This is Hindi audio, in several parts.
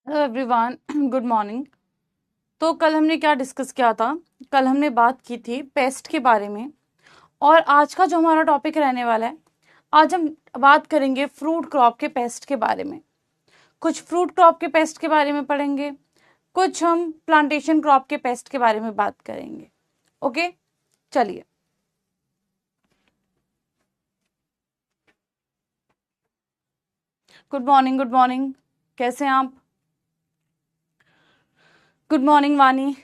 Hello everyone, good morning. तो कल हमने क्या डिस्कस किया था? कल हमने बात की थी पेस्ट के बारे में। और आज का जो हमारा टॉपिक रहने वाला है, आज हम बात करेंगे फ्रूट क्रॉप के पेस्ट के बारे में। कुछ फ्रूट क्रॉप के पेस्ट के बारे में पढ़ेंगे, कुछ हम प्लांटेशन क्रॉप के पेस्ट के बारे में बात करेंगे। ओके, चलिए। Good morning, good morning. कैसे हैं आप? गुड मॉर्निंग वानी।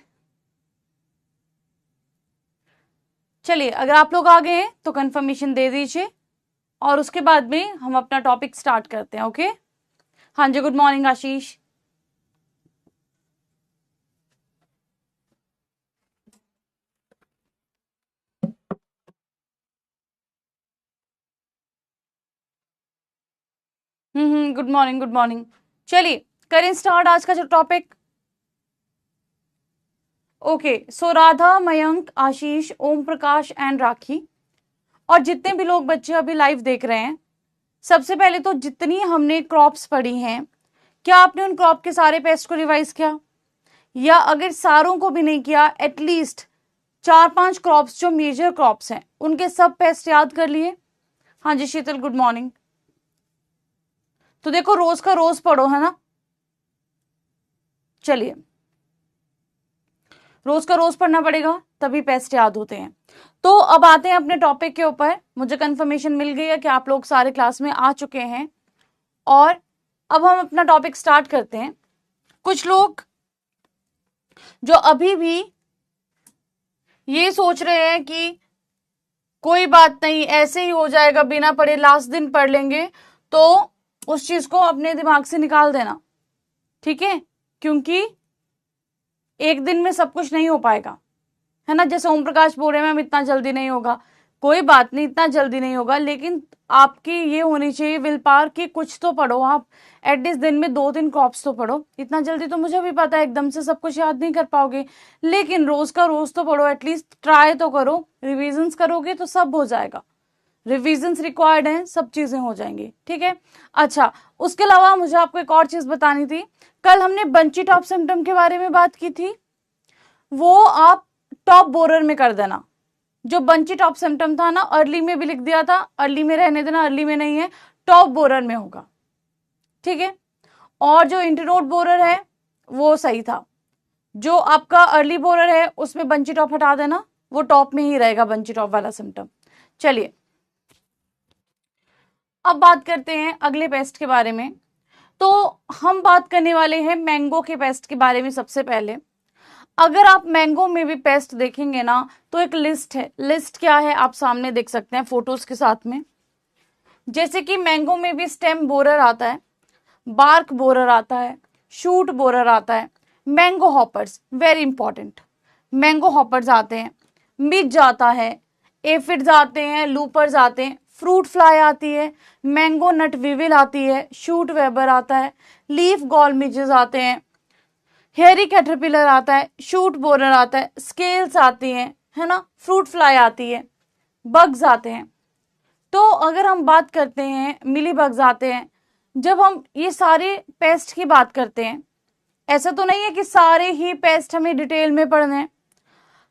चलिए, अगर आप लोग आ गए हैं तो कंफर्मेशन दे दीजिए और उसके बाद में हम अपना टॉपिक स्टार्ट करते हैं। ओके। हाँ जी, good morning Ashish. Good morning, good morning. चलिए, करें स्टार्ट आज का जो topic. Okay, so Radha, Mayank, Ashish, Om Prakash and Rakhi और जितने भी लोग बच्चे अभी लाइव देख रहे हैं, सबसे पहले तो जितनी हमने क्रॉप्स पढ़ी हैं, क्या आपने उन क्रॉप के सारे पेस्ट को रिवाइज किया? या अगर सारों को भी नहीं किया, एटलीस्ट 4-5 क्रॉप्स जो मेजर क्रॉप्स हैं उनके सब पेस्ट याद कर लिए? हाँ जी शीतल, गुड मॉर्निंग। तो देखो, रोज का रोज पढ़ो, है ना। चलिए, रोज का रोज पढ़ना पड़ेगा, तभी पेस्ट याद होते हैं। तो अब आते हैं अपने टॉपिक के ऊपर। मुझे कंफर्मेशन मिल गई है कि आप लोग सारे क्लास में आ चुके हैं और अब हम अपना टॉपिक स्टार्ट करते हैं। कुछ लोग जो अभी भी ये सोच रहे हैं कि कोई बात नहीं, ऐसे ही हो जाएगा, बिना पढ़े लास्ट दिन पढ़ लेंगे, तो उस चीज को अपने दिमाग से निकाल देना, ठीक है? क्योंकि एक दिन में सब कुछ नहीं हो पाएगा, है ना। जैसे ओम प्रकाश बोल रहे हैं मैम इतना जल्दी नहीं होगा, कोई बात नहीं, इतना जल्दी नहीं होगा, लेकिन आपकी ये होनी चाहिए विल पावर कि कुछ तो पढ़ो आप। एटलीस्ट दिन में 2-3 क्रॉप्स तो पढ़ो। इतना जल्दी तो मुझे भी पता है एकदम से सब कुछ याद नहीं कर पाओगे, लेकिन रोज का रोज तो पढ़ो, एटलीस्ट ट्राई तो करो। रिविजन्स करोगे तो सब हो जाएगा। रिविजन्स रिक्वायर्ड हैं, सब चीजें हो जाएंगी, ठीक है। अच्छा, उसके अलावा मुझे आपको एक और चीज बतानी थी। कल हमने बंची टॉप सिम्टम के बारे में बात की थी, वो आप टॉप बोरर में कर देना। जो बंची टॉप सिम्टम था ना, अर्ली में भी लिख दिया था, अर्ली में रहने देना, अर्ली में नहीं है, टॉप बोरर में होगा, ठीक है। और जो इंटरनोड बोरर है वो सही था। जो आपका अर्ली बोरर है उसमें बंची टॉप हटा देना, वो टॉप में ही रहेगा बंची टॉप वाला सिम्टम। चलिए, अब बात करते हैं अगले पेस्ट के बारे में। तो हम बात करने वाले हैं मैंगो के पेस्ट के बारे में। सबसे पहले, अगर आप मैंगो में भी पेस्ट देखेंगे ना, तो एक लिस्ट है। लिस्ट क्या है आप सामने देख सकते हैं फोटोज के साथ में। जैसे कि मैंगो में भी स्टेम बोरर आता है, बार्क बोरर आता है, शूट बोरर आता है, mango hoppers very important, mango hoppers आते हैं, मिज आता है, एफिड्स आते हैं, लूपर्स आते हैं, फ्रूट फ्लाई आती है, मैंगो नट विविल आती है, शूट वेबर आता है, लीफ गॉल मिजेस आते हैं, हेयरी कैटरपिलर आता है, शूट बोरर आता है, स्केल्स आती हैं, है ना, फ्रूट फ्लाई आती है, बग्स आते हैं। तो अगर हम बात करते हैं, मिली बग्स आते हैं। जब हम ये सारे पेस्ट की बात करते हैं, ऐसा तो नहीं है कि सारे ही पेस्ट हमें डिटेल में पढ़ने हैं।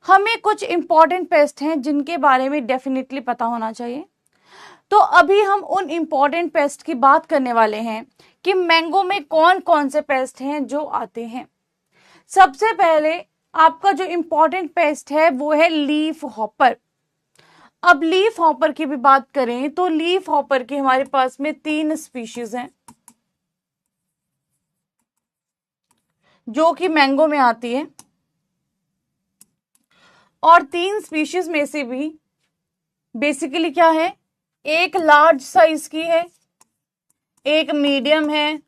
हमें कुछ इंपॉर्टेंट पेस्ट हैं जिनके बारे में डेफिनेटली पता होना चाहिए। तो अभी हम उन इंपॉर्टेंट पेस्ट की बात करने वाले हैं कि मैंगो में कौन कौन से पेस्ट हैं जो आते हैं। सबसे पहले आपका जो इंपॉर्टेंट पेस्ट है वो है लीफ हॉपर। अब लीफ हॉपर की भी बात करें तो लीफ हॉपर के हमारे पास में 3 स्पीशीज हैं जो कि मैंगो में आती है, और 3 स्पीशीज में से भी बेसिकली क्या है, एक लार्ज साइज की है, एक मीडियम है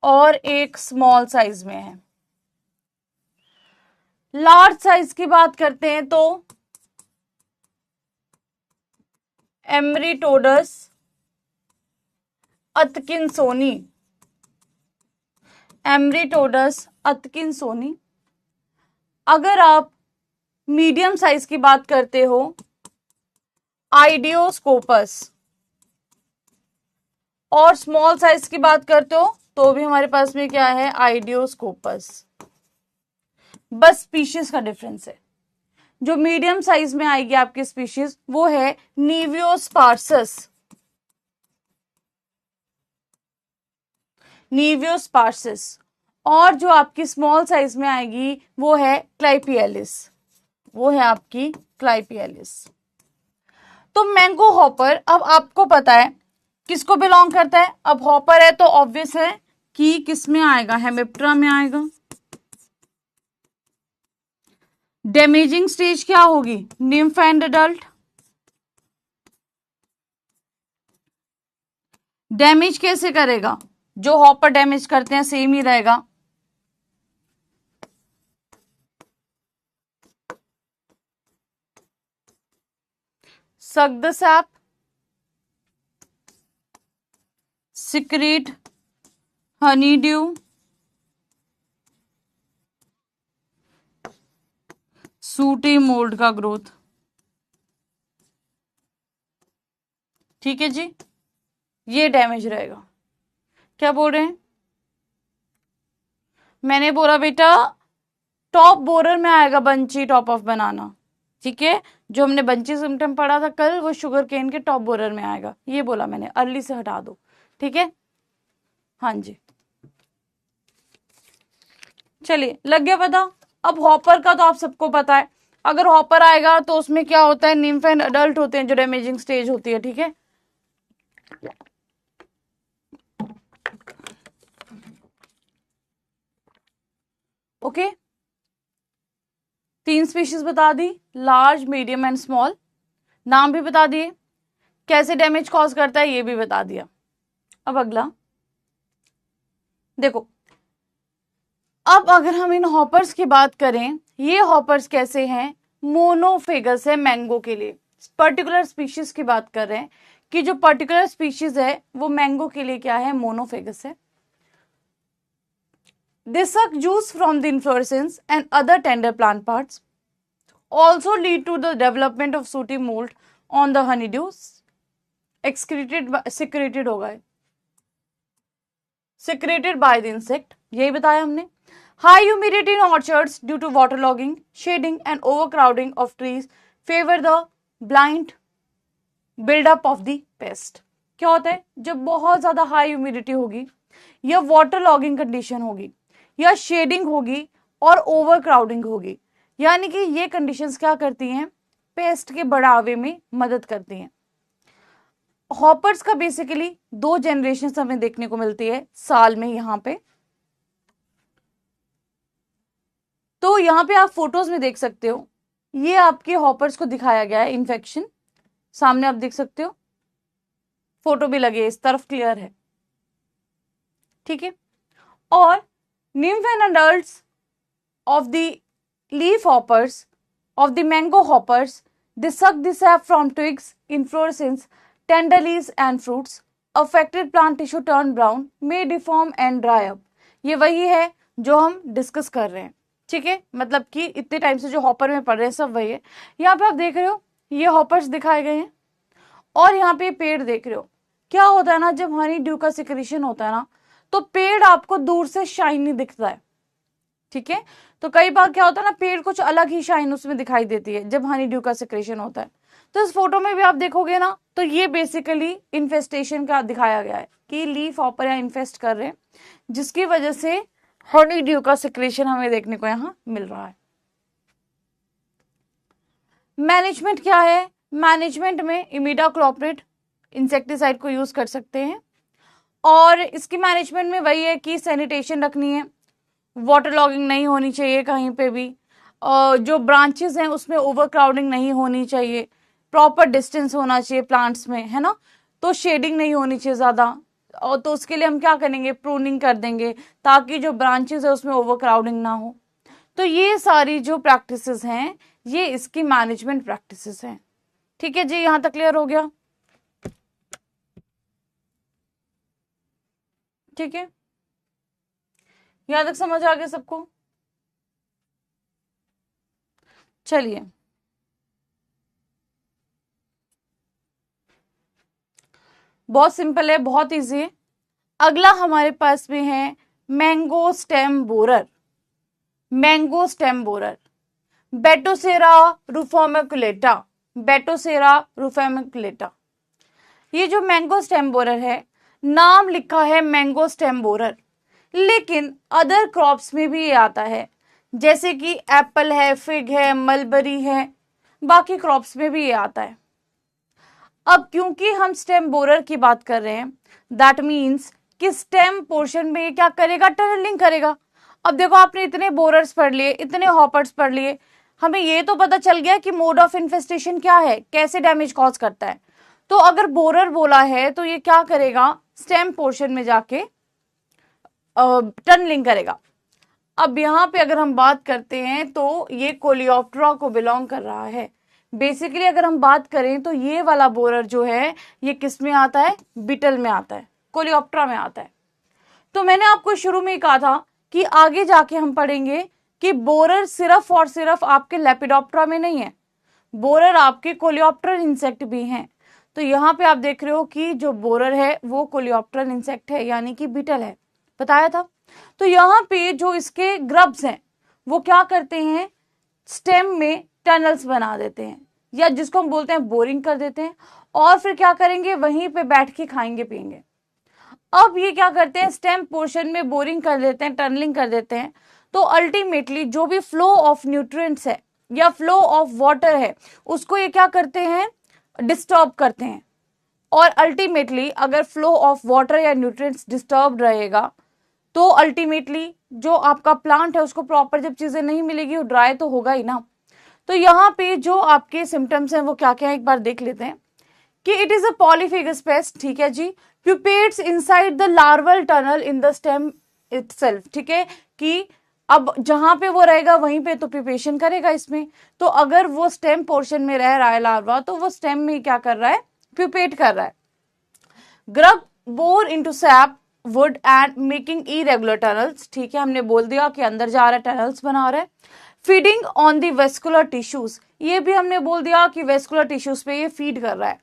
और एक स्मॉल साइज में है। लार्ज साइज की बात करते हैं तो एमरिटोडस अतकिंसोनी, एमरिटोडस अतकिंसोनी। अगर आप मीडियम साइज की बात करते हो, आइडियोस्कोपस, और स्मॉल साइज की बात करते हो तो भी हमारे पास में क्या है, आइडियोस्कोपस। बस स्पीशीज का डिफरेंस है। जो मीडियम साइज में आएगी आपकी स्पीशीज वो है नीवियोस्पार्सस, नीवियोस्पार्सस। और जो आपकी स्मॉल साइज में आएगी वो है क्लाइपियलिस, वो है आपकी क्लाइपियलिस। तो मैंगो हॉपर, अब आपको पता है किसको बिलोंग करता है। अब हॉपर है तो ऑब्वियस है कि किस में आएगा, हेमिप्टेरा में आएगा। डैमेजिंग स्टेज क्या होगी, निम्फ एंड एडल्ट। डैमेज कैसे करेगा, जो हॉपर डैमेज करते हैं सेम ही रहेगा। suck the sap, secrete honeydew, sooty mould का ग्रोथ। ठीक है जी, ये डैमेज रहेगा। क्या बोल रहे हैं, मैंने बोला बेटा टॉप बोरर में आएगा बंची टॉप ऑफ बनाना। ठीक है, जो हमने बंची सिम्टम पढ़ा था कल वो शुगर केन के टॉप बोरर में आएगा, ये बोला मैंने, अर्ली से हटा दो। ठीक है, हाँ जी, चलिए लग गया पता। अब हॉपर का तो आप सबको पता है, अगर हॉपर आएगा तो उसमें क्या होता है, निम्फ एंड अडल्ट होते हैं जो डैमेजिंग स्टेज होती है। ठीक है, ओके। 3 स्पीशीज बता दी, लार्ज मीडियम एंड स्मॉल, नाम भी बता दिए, कैसे डैमेज कॉज करता है ये भी बता दिया। अब अगला देखो, अब अगर हम इन हॉपर्स की बात करें, ये हॉपर्स कैसे हैं, मोनोफेगस है मैंगो के लिए। पर्टिकुलर स्पीशीज की बात कर रहे हैं कि जो पर्टिकुलर स्पीशीज है वो मैंगो के लिए क्या है, मोनोफेगस है। They suck juice from the inflorescence and other tender plant parts. Also lead to the development of sooty mold on the honeydews. Secreted होगा, secreted by the insect, यही बताया हमने। High humidity in orchards due to waterlogging, shading and overcrowding of trees favor the blind buildup of the pest. क्या होता है, जब बहुत ज्यादा हाई ह्यूमिडिटी होगी या वाटर लॉगिंग कंडीशन होगी या शेडिंग होगी और ओवर क्राउडिंग होगी, यानी कि ये कंडीशंस क्या करती हैं, पेस्ट के बढ़ावे में मदद करती हैं। हॉपर्स का बेसिकली 2 जनरेशन हमें देखने को मिलती है साल में यहाँ पे। तो यहाँ पे आप फोटोज में देख सकते हो, ये आपके हॉपर्स को दिखाया गया है, इन्फेक्शन सामने आप देख सकते हो, फोटो भी लगे इस तरफ, क्लियर है। ठीक है, और nymph and adults of the leaf hoppers of the mango hoppers, they suck the sap from twigs, inflorescence, tender leaves and fruits. Affected plant tissue turn brown, may deform and dry up. ये वही है जो हम डिस्कस कर रहे हैं। ठीक है, मतलब कि इतने टाइम से जो हॉपर में पढ़ रहे हैं सब वही है। यहाँ पे आप देख रहे हो ये हॉपर्स दिखाए गए हैं और यहाँ पे पेड़ देख रहे हो। क्या होता है ना, जब हनी ड्यू का सिक्रेशन होता है ना तो पेड़ आपको दूर से शाइनी दिखता है। ठीक है, तो कई बार क्या होता है ना, पेड़ कुछ अलग ही शाइन उसमें दिखाई देती है जब हनी ड्यू का सिक्रेशन होता है। तो इस फोटो में भी आप देखोगे ना, तो ये बेसिकली इन्फेस्टेशन का दिखाया गया है कि लीफ हॉपर यहाँ इन्फेस्ट कर रहे हैं, जिसकी वजह से हनी ड्यू का सिक्रेशन हमें देखने को यहाँ मिल रहा है। मैनेजमेंट क्या है, मैनेजमेंट में इमिडाक्लोप्रिड इंसेक्टिसाइड को यूज कर सकते हैं, और इसकी मैनेजमेंट में वही है कि सैनिटेशन रखनी है, वाटर लॉगिंग नहीं होनी चाहिए कहीं पे भी, और जो ब्रांचेस हैं उसमें ओवर क्राउडिंग नहीं होनी चाहिए, प्रॉपर डिस्टेंस होना चाहिए प्लांट्स में, है ना, तो शेडिंग नहीं होनी चाहिए ज़्यादा। और तो उसके लिए हम क्या करेंगे, प्रूनिंग कर देंगे ताकि जो ब्रांचेस है उसमें ओवर क्राउडिंग ना हो। तो ये सारी जो प्रैक्टिसेस हैं ये इसकी मैनेजमेंट प्रैक्टिसेस हैं। ठीक है जी, यहाँ तक क्लियर हो गया। ठीक है, यहां तक समझ आ गया सबको। चलिए बहुत सिंपल है, बहुत इजी है। अगला हमारे पास में है mango stem borer, mango stem borer, Batocera rufomaculata, Batocera rufomaculata. ये जो मैंगो स्टेम बोरर है, नाम लिखा है मैंगो स्टेम बोरर, लेकिन अदर क्रॉप्स में भी ये आता है, जैसे कि एप्पल है, फिग है, मलबरी है, बाकी क्रॉप्स में भी ये आता है। अब क्योंकि हम स्टेम बोरर की बात कर रहे हैं, दैट मीन्स कि स्टेम पोर्शन में ये क्या करेगा, टनलिंग करेगा। अब देखो आपने इतने बोरर्स पढ़ लिए, इतने हॉपर्स पढ़ लिए, हमें ये तो पता चल गया कि मोड ऑफ इन्फेस्टेशन क्या है, कैसे डैमेज कॉज करता है। तो अगर बोरर बोला है तो ये क्या करेगा, स्टेम पोर्शन में जाके टनलिंग करेगा। अब यहाँ पे अगर हम बात करते हैं तो ये कोलियोप्टेरा को बिलोंग कर रहा है। बेसिकली अगर हम बात करें तो ये वाला बोरर जो है ये किस में आता है, बीटल में आता है, कोलियोप्टेरा में आता है। तो मैंने आपको शुरू में ही कहा था कि आगे जाके हम पढ़ेंगे कि बोरर सिर्फ और सिर्फ आपके लेपिडोप्टेरा में नहीं है, बोरर आपके कोलियोप्टेरल इंसेक्ट भी हैं। तो यहाँ पे आप देख रहे हो कि जो बोरर है वो कोलियोप्टेरल इंसेक्ट है, यानी कि बीटल है, बताया था। तो यहाँ पे जो इसके ग्रब्स हैं वो क्या करते हैं, स्टेम में टनल्स बना देते हैं, या जिसको हम बोलते हैं बोरिंग कर देते हैं, और फिर क्या करेंगे, वहीं पे बैठ के खाएंगे पिएंगे। अब ये क्या करते हैं, स्टेम पोर्शन में बोरिंग कर देते हैं, टनलिंग कर देते हैं, तो अल्टीमेटली जो भी फ्लो ऑफ न्यूट्रिएंट्स है या फ्लो ऑफ वाटर है उसको ये क्या करते हैं, डिस्टर्ब करते हैं। और अल्टीमेटली अगर फ्लो ऑफ वाटर या न्यूट्रिएंट्स डिस्टर्ब रहेगा तो अल्टीमेटली जो आपका प्लांट है उसको प्रॉपर जब चीजें नहीं मिलेगी, वो ड्राई तो होगा ही ना। तो यहाँ पे जो आपके सिम्टम्स हैं वो क्या क्या है, एक बार देख लेते हैं कि it is a polyphagous pest, ठीक है जी, pupates inside the larval tunnel in the stem itself, ठीक है, कि अब जहां पे वो रहेगा वहीं पे तो प्यूपेशन करेगा इसमें। तो अगर वो स्टेम पोर्शन में रह रहा है लार्वा, तो वो स्टेम में क्या कर रहा है, प्यूपेट कर रहा है। Grub bore into SAP would and making irregular tunnels, ठीक है, हमने बोल दिया कि अंदर जा रहा है, टनल्स बना रहा है। Feeding on the vascular tissues, ये भी हमने बोल दिया कि वेस्कुलर टिश्यूज पे ये फीड कर रहा है।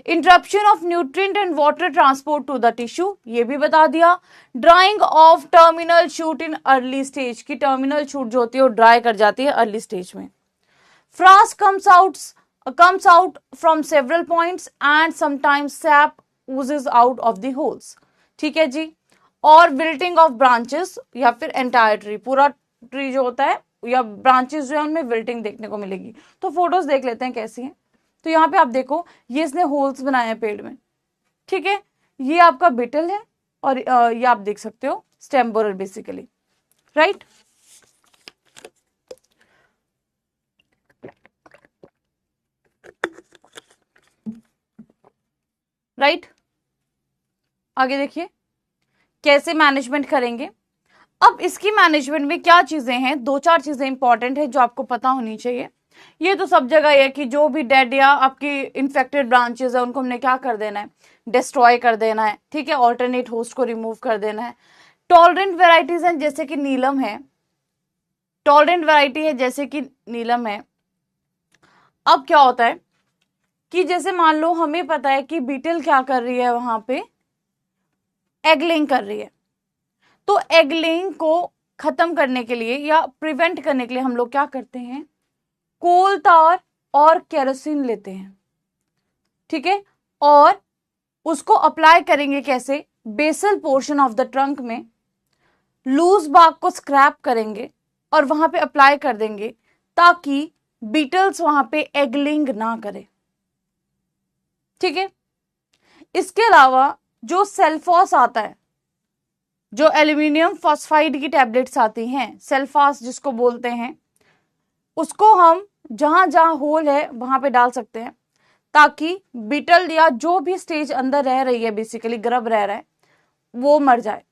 Interruption of nutrient and water transport to the tissue, ये भी बता दिया। Drying of terminal shoot in early stage, की टर्मिनल शूट जो होती है वो ड्राई कर जाती है अर्ली स्टेज में। Frass comes out from several points and sometimes sap oozes out of the holes, ठीक है जी। और विल्टिंग ऑफ ब्रांचेस या फिर एंटायर ट्री, पूरा ट्री जो होता है या ब्रांचेस जो है उनमें विल्टिंग देखने को मिलेगी। तो फोटोज देख लेते हैं कैसी हैं। तो यहाँ पे आप देखो ये इसने होल्स बनाए हैं पेड़ में, ठीक है, ये आपका बीटल है और ये आप देख सकते हो stem borer basically, right. Right, आगे देखिए कैसे मैनेजमेंट करेंगे। अब इसकी मैनेजमेंट में क्या चीजें हैं, दो चार चीजें इंपॉर्टेंट है जो आपको पता होनी चाहिए। ये तो सब जगह है कि जो भी डेड या आपकी इन्फेक्टेड ब्रांचेस है उनको हमने क्या कर देना है, डिस्ट्रॉय कर देना है, ठीक है, ऑल्टरनेट होस्ट को रिमूव कर देना है। टॉलरेंट वेराइटीज हैं जैसे कि नीलम है, टॉलरेंट वेराइटी है जैसे कि नीलम है। अब क्या होता है कि जैसे मान लो हमें पता है कि बीटल क्या कर रही है, वहां पे एग लेइंग कर रही है, तो एग लेइंग को खत्म करने के लिए या प्रिवेंट करने के लिए हम लोग क्या करते हैं, कोल तार और केरोसिन लेते हैं, ठीक है, और उसको अप्लाई करेंगे कैसे, basal portion of the trunk में, लूज बाग को स्क्रैप करेंगे और वहां पे अप्लाई कर देंगे ताकि बीटल्स वहां पे एग लेइंग ना करे, ठीक है। इसके अलावा जो सेल्फॉस आता है, जो एल्यूमिनियम फॉस्फाइड की टैबलेट्स आती हैं, सेल्फास जिसको बोलते हैं, उसको हम जहां जहां होल है वहां पे डाल सकते हैं ताकि बीटल या जो भी स्टेज अंदर रह रही है, बेसिकली ग्रब रह रहा है, वो मर जाए।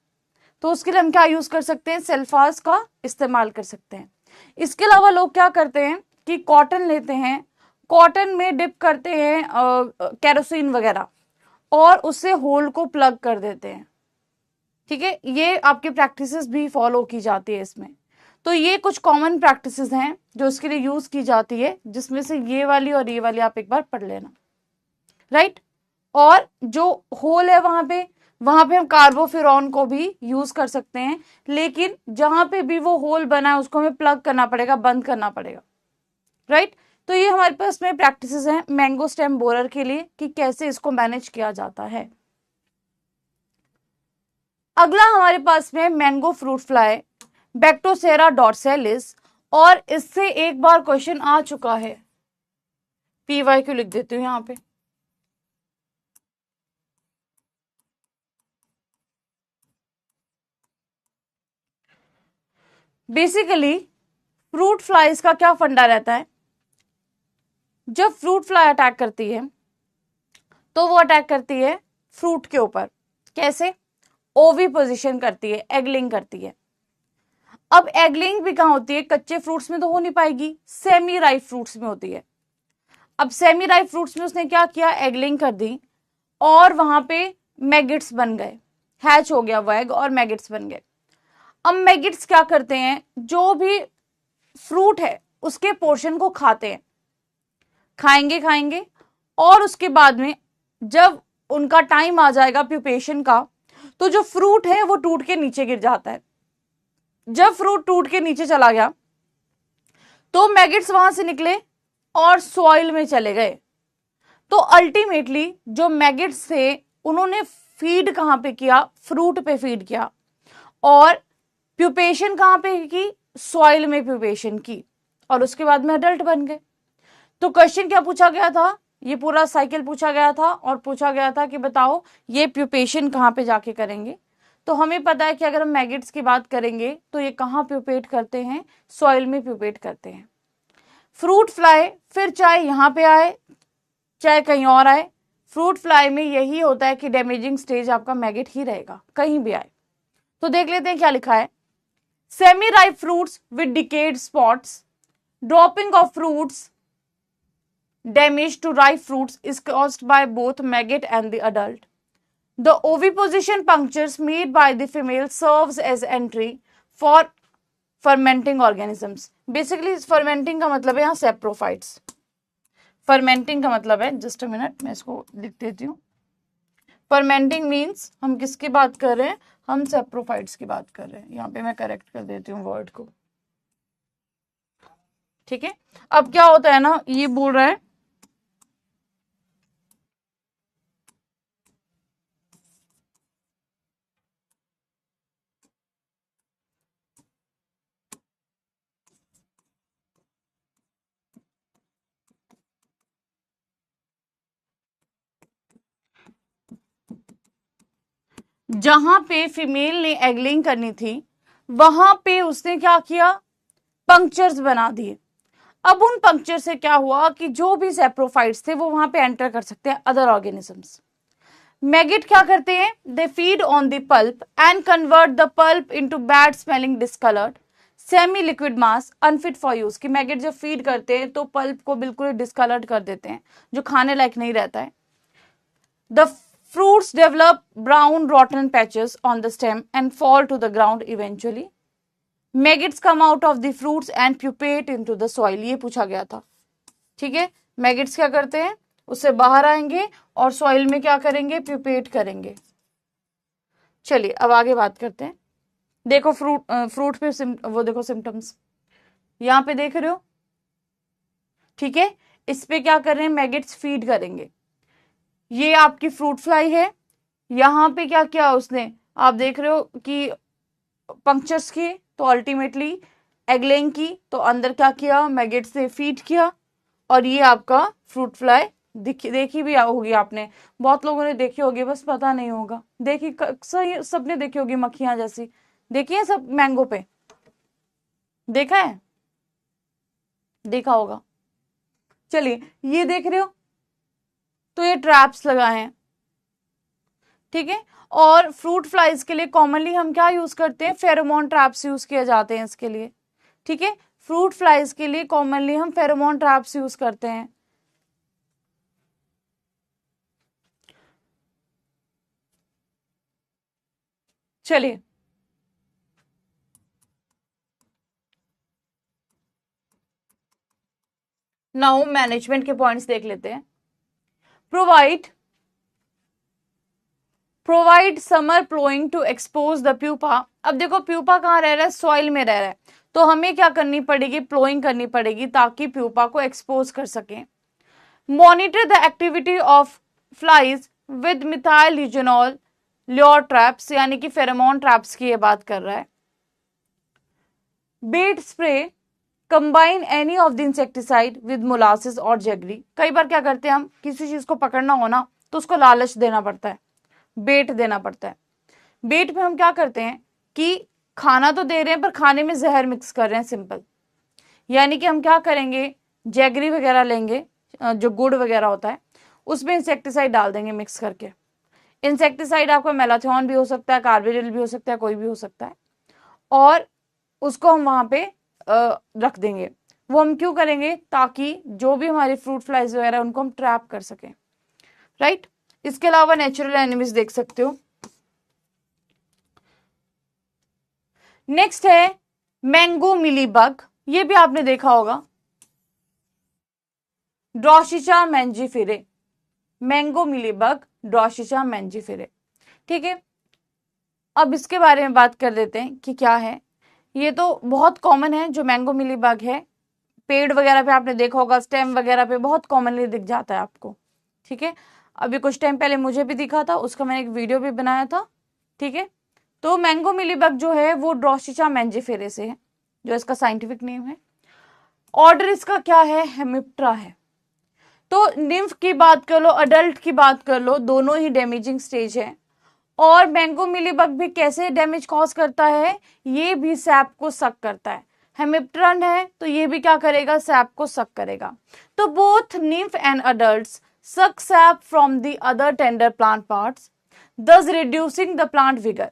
तो उसके लिए हम क्या यूज कर सकते हैं, सेल्फास का इस्तेमाल कर सकते हैं। इसके अलावा लोग क्या करते हैं कि कॉटन लेते हैं, कॉटन में डिप करते हैं केरोसिन वगैरह और उससे होल को प्लग कर देते हैं, ठीक है, ये आपकी प्रैक्टिसेस भी फॉलो की जाती है इसमें। तो ये कुछ कॉमन प्रैक्टिसेस हैं जो इसके लिए यूज की जाती है, जिसमें से ये वाली और ये वाली आप एक बार पढ़ लेना, राइट। और जो होल है वहां पे वहां पे हम कार्बोफ्यूरॉन को भी यूज कर सकते हैं, लेकिन जहां पे भी वो होल बना है उसको हमें प्लग करना पड़ेगा, बंद करना पड़ेगा, राइट। तो ये हमारे पास में प्रैक्टिसेस हैं मैंगो स्टेम बोरर के लिए कि कैसे इसको मैनेज किया जाता है। अगला हमारे पास में मैंगो फ्रूट फ्लाई, बैक्टोसेरा डॉर्सेलिस, और इससे एक बार क्वेश्चन आ चुका है, PYQ लिख देती हूं यहां पे। बेसिकली फ्रूट फ्लाइज का क्या फंडा रहता है, जब फ्रूट फ्लाई अटैक करती है तो वो अटैक करती है फ्रूट के ऊपर। कैसे? ओवी पोजीशन करती है, एगलिंग करती है। अब एगलिंग भी कहां होती है? कच्चे फ्रूट्स में तो हो नहीं पाएगी, सेमी राइप फ्रूट्स में होती है। अब सेमी राइप फ्रूट्स में उसने क्या किया? एगलिंग कर दी और वहां पे मैगिट्स बन गए, हैच हो गया वो एग और मैगिट्स बन गए। अब मैगिट्स क्या करते हैं? जो भी फ्रूट है उसके पोर्शन को खाते हैं, खाएंगे खाएंगे, और उसके बाद में जब उनका टाइम आ जाएगा प्यूपेशन का, तो जो फ्रूट है वो टूट के नीचे गिर जाता है। जब फ्रूट टूट के नीचे चला गया तो मैगिट्स वहां से निकले और सॉइल में चले गए। तो अल्टीमेटली जो मैगिट्स थे उन्होंने फीड कहां पे किया? फ्रूट पे फीड किया, और प्यूपेशन कहां पे की? सॉइल में प्यूपेशन की, और उसके बाद में अडल्ट बन गए। तो क्वेश्चन क्या पूछा गया था? ये पूरा साइकिल पूछा गया था, और पूछा गया था कि बताओ ये प्यूपेशन कहां पे जाके करेंगे। तो हमें पता है कि अगर हम मैगिट्स की बात करेंगे तो ये कहां प्यूपेट करते हैं? सॉइल में प्यूपेट करते हैं। फ्रूट फ्लाई फिर चाहे यहां पे आए चाहे कहीं और आए, फ्रूट फ्लाई में यही होता है कि डैमेजिंग स्टेज आपका मैगिट ही रहेगा, कहीं भी आए। तो देख लेते हैं क्या लिखा है। Semi ripe fruits with decade spots, dropping of fruits, damage to ripe fruits is caused by both maggot and the adult. The oviposition punctures made by the female serves as entry for fermenting organisms. Basically fermenting का मतलब है यहाँ saprophytes. fermenting का मतलब है, just a minute मैं इसको लिख देती हूँ। fermenting means हम किसकी बात कर रहे हैं? हम saprophytes की बात कर रहे हैं। यहाँ पे मैं करेक्ट कर देती हूँ वर्ड को, ठीक है। अब क्या होता है ना, ये बोल रहा है जहां पे फीमेल ने एगलिंग करनी थी वहां पे उसने क्या किया? पंक्चर्स बना दिए। अब उन पंक्चर से क्या हुआ कि जो भी सेप्रोफाइट्स थे वो वहां पे एंटर कर सकते हैं अदर ऑर्गेनिजम्स। मैगिट क्या करते हैं? They feed on the pulp and convert the pulp into bad smelling discoloured semi liquid mass unfit for use. कि मैगिट जब फीड करते हैं तो पल्प को बिल्कुल डिस्कलर्ड कर देते हैं, जो खाने लायक नहीं रहता है। The fruits develop brown rotten patches on the stem and fall to the ground eventually. Maggots come out of the fruits and pupate into the soil. ये पूछा गया था, ठीक है। मैगिट्स क्या करते हैं? उससे बाहर आएंगे और सॉइल में क्या करेंगे? प्यूपेट करेंगे। चलिए अब आगे बात करते हैं। देखो फ्रूट पे वो देखो सिम्टम्स यहाँ पे देख रहे हो, ठीक है। इस पे क्या कर रहे हैं? मैगिट्स फीड करेंगे। ये आपकी फ्रूट फ्लाई है, यहां पे क्या किया उसने? आप देख रहे हो कि पंक्चर्स किए, तो अल्टीमेटली एगलेंग की, तो अंदर क्या किया? मैगेट्स ने फीड किया, और ये आपका फ्रूट फ्लाई देखी भी होगी आपने, बहुत लोगों ने देखी होगी, बस पता नहीं होगा। देखी सबने देखी होगी, मक्खियां जैसी देखी है सब मैंगो पे, देखा है? देखा होगा। चलिए ये देख रहे हो, तो ये ट्रैप्स लगाए हैं, ठीक है। और फ्रूट फ्लाइज के लिए कॉमनली हम क्या यूज करते हैं? फेरोमोन ट्रैप्स यूज किए जाते हैं इसके लिए, ठीक है। फ्रूट फ्लाइज के लिए कॉमनली हम फेरोमोन ट्रैप्स यूज करते हैं। चलिए नाउ मैनेजमेंट के पॉइंट्स देख लेते हैं। Provide provide summer ploughing to expose the pupa. अब देखो प्यूपा कहाँ रह रहा है, सॉइल में रह रहा है, तो हमें क्या करनी पड़ेगी, प्लोइंग करनी पड़ेगी ताकि प्यूपा को एक्सपोज कर सके। Monitor the activity of flies with methyl eugenol lure traps, यानी कि फेरोमोन ट्रैप्स की ये बात कर रहा है। Bait spray combine any of the insecticide with molasses और जेगरी। कई बार क्या करते हैं हम, किसी चीज को पकड़ना हो ना तो उसको लालच देना पड़ता है, बेट देना पड़ता है। बेट में हम क्या करते हैं कि खाना तो दे रहे हैं पर खाने में जहर मिक्स कर रहे हैं, सिंपल। यानी कि हम क्या करेंगे, जैगरी वगैरह लेंगे, जो गुड़ वगैरह होता है उसमें इंसेक्टिसाइड डाल देंगे मिक्स करके। इंसेक्टिसाइड आपका मेलाथियोन भी हो सकता है, कार्बेडिल भी हो सकता है, कोई भी हो सकता है, और उसको हम वहां पे रख देंगे। वो हम क्यों करेंगे, ताकि जो भी हमारे फ्रूट फ्लाइज वगैरह उनको हम ट्रैप कर सकें, राइट। इसके अलावा नेचुरल एनिमीज देख सकते हो। नेक्स्ट है मैंगो मिलीबग, ये भी आपने देखा होगा, ड्रोशिचा मैंजीफेरे, मैंगो मिलीबग ड्रोशिचा मैंजीफेरे, ठीक है। अब इसके बारे में बात कर लेते हैं कि क्या है। ये तो बहुत कॉमन है, जो मैंगो मिलीबग है, पेड़ वगैरह पे आपने देखा होगा, स्टेम वगैरह पे बहुत कॉमनली दिख जाता है आपको, ठीक है। अभी कुछ टाइम पहले मुझे भी दिखा था, उसका मैंने एक वीडियो भी बनाया था, ठीक है। तो मैंगो मिलीबग जो है वो ड्रोशिचा मैंजीफेरे से है, जो इसका साइंटिफिक नेम है। ऑर्डर इसका क्या है, हेमिप्टेरा है। तो निम्फ की बात कर लो, अडल्ट की बात कर लो, दोनों ही डैमेजिंग स्टेज है। और मैंगो मिलीबग भी कैसे डैमेज कॉज करता है, ये भी सैप को सक करता है। हेमिप्टेरन है तो ये भी क्या करेगा, सैप को सक करेगा। तो both nymph and adults suck sap from the other tender plant parts, thus reducing the plant vigor.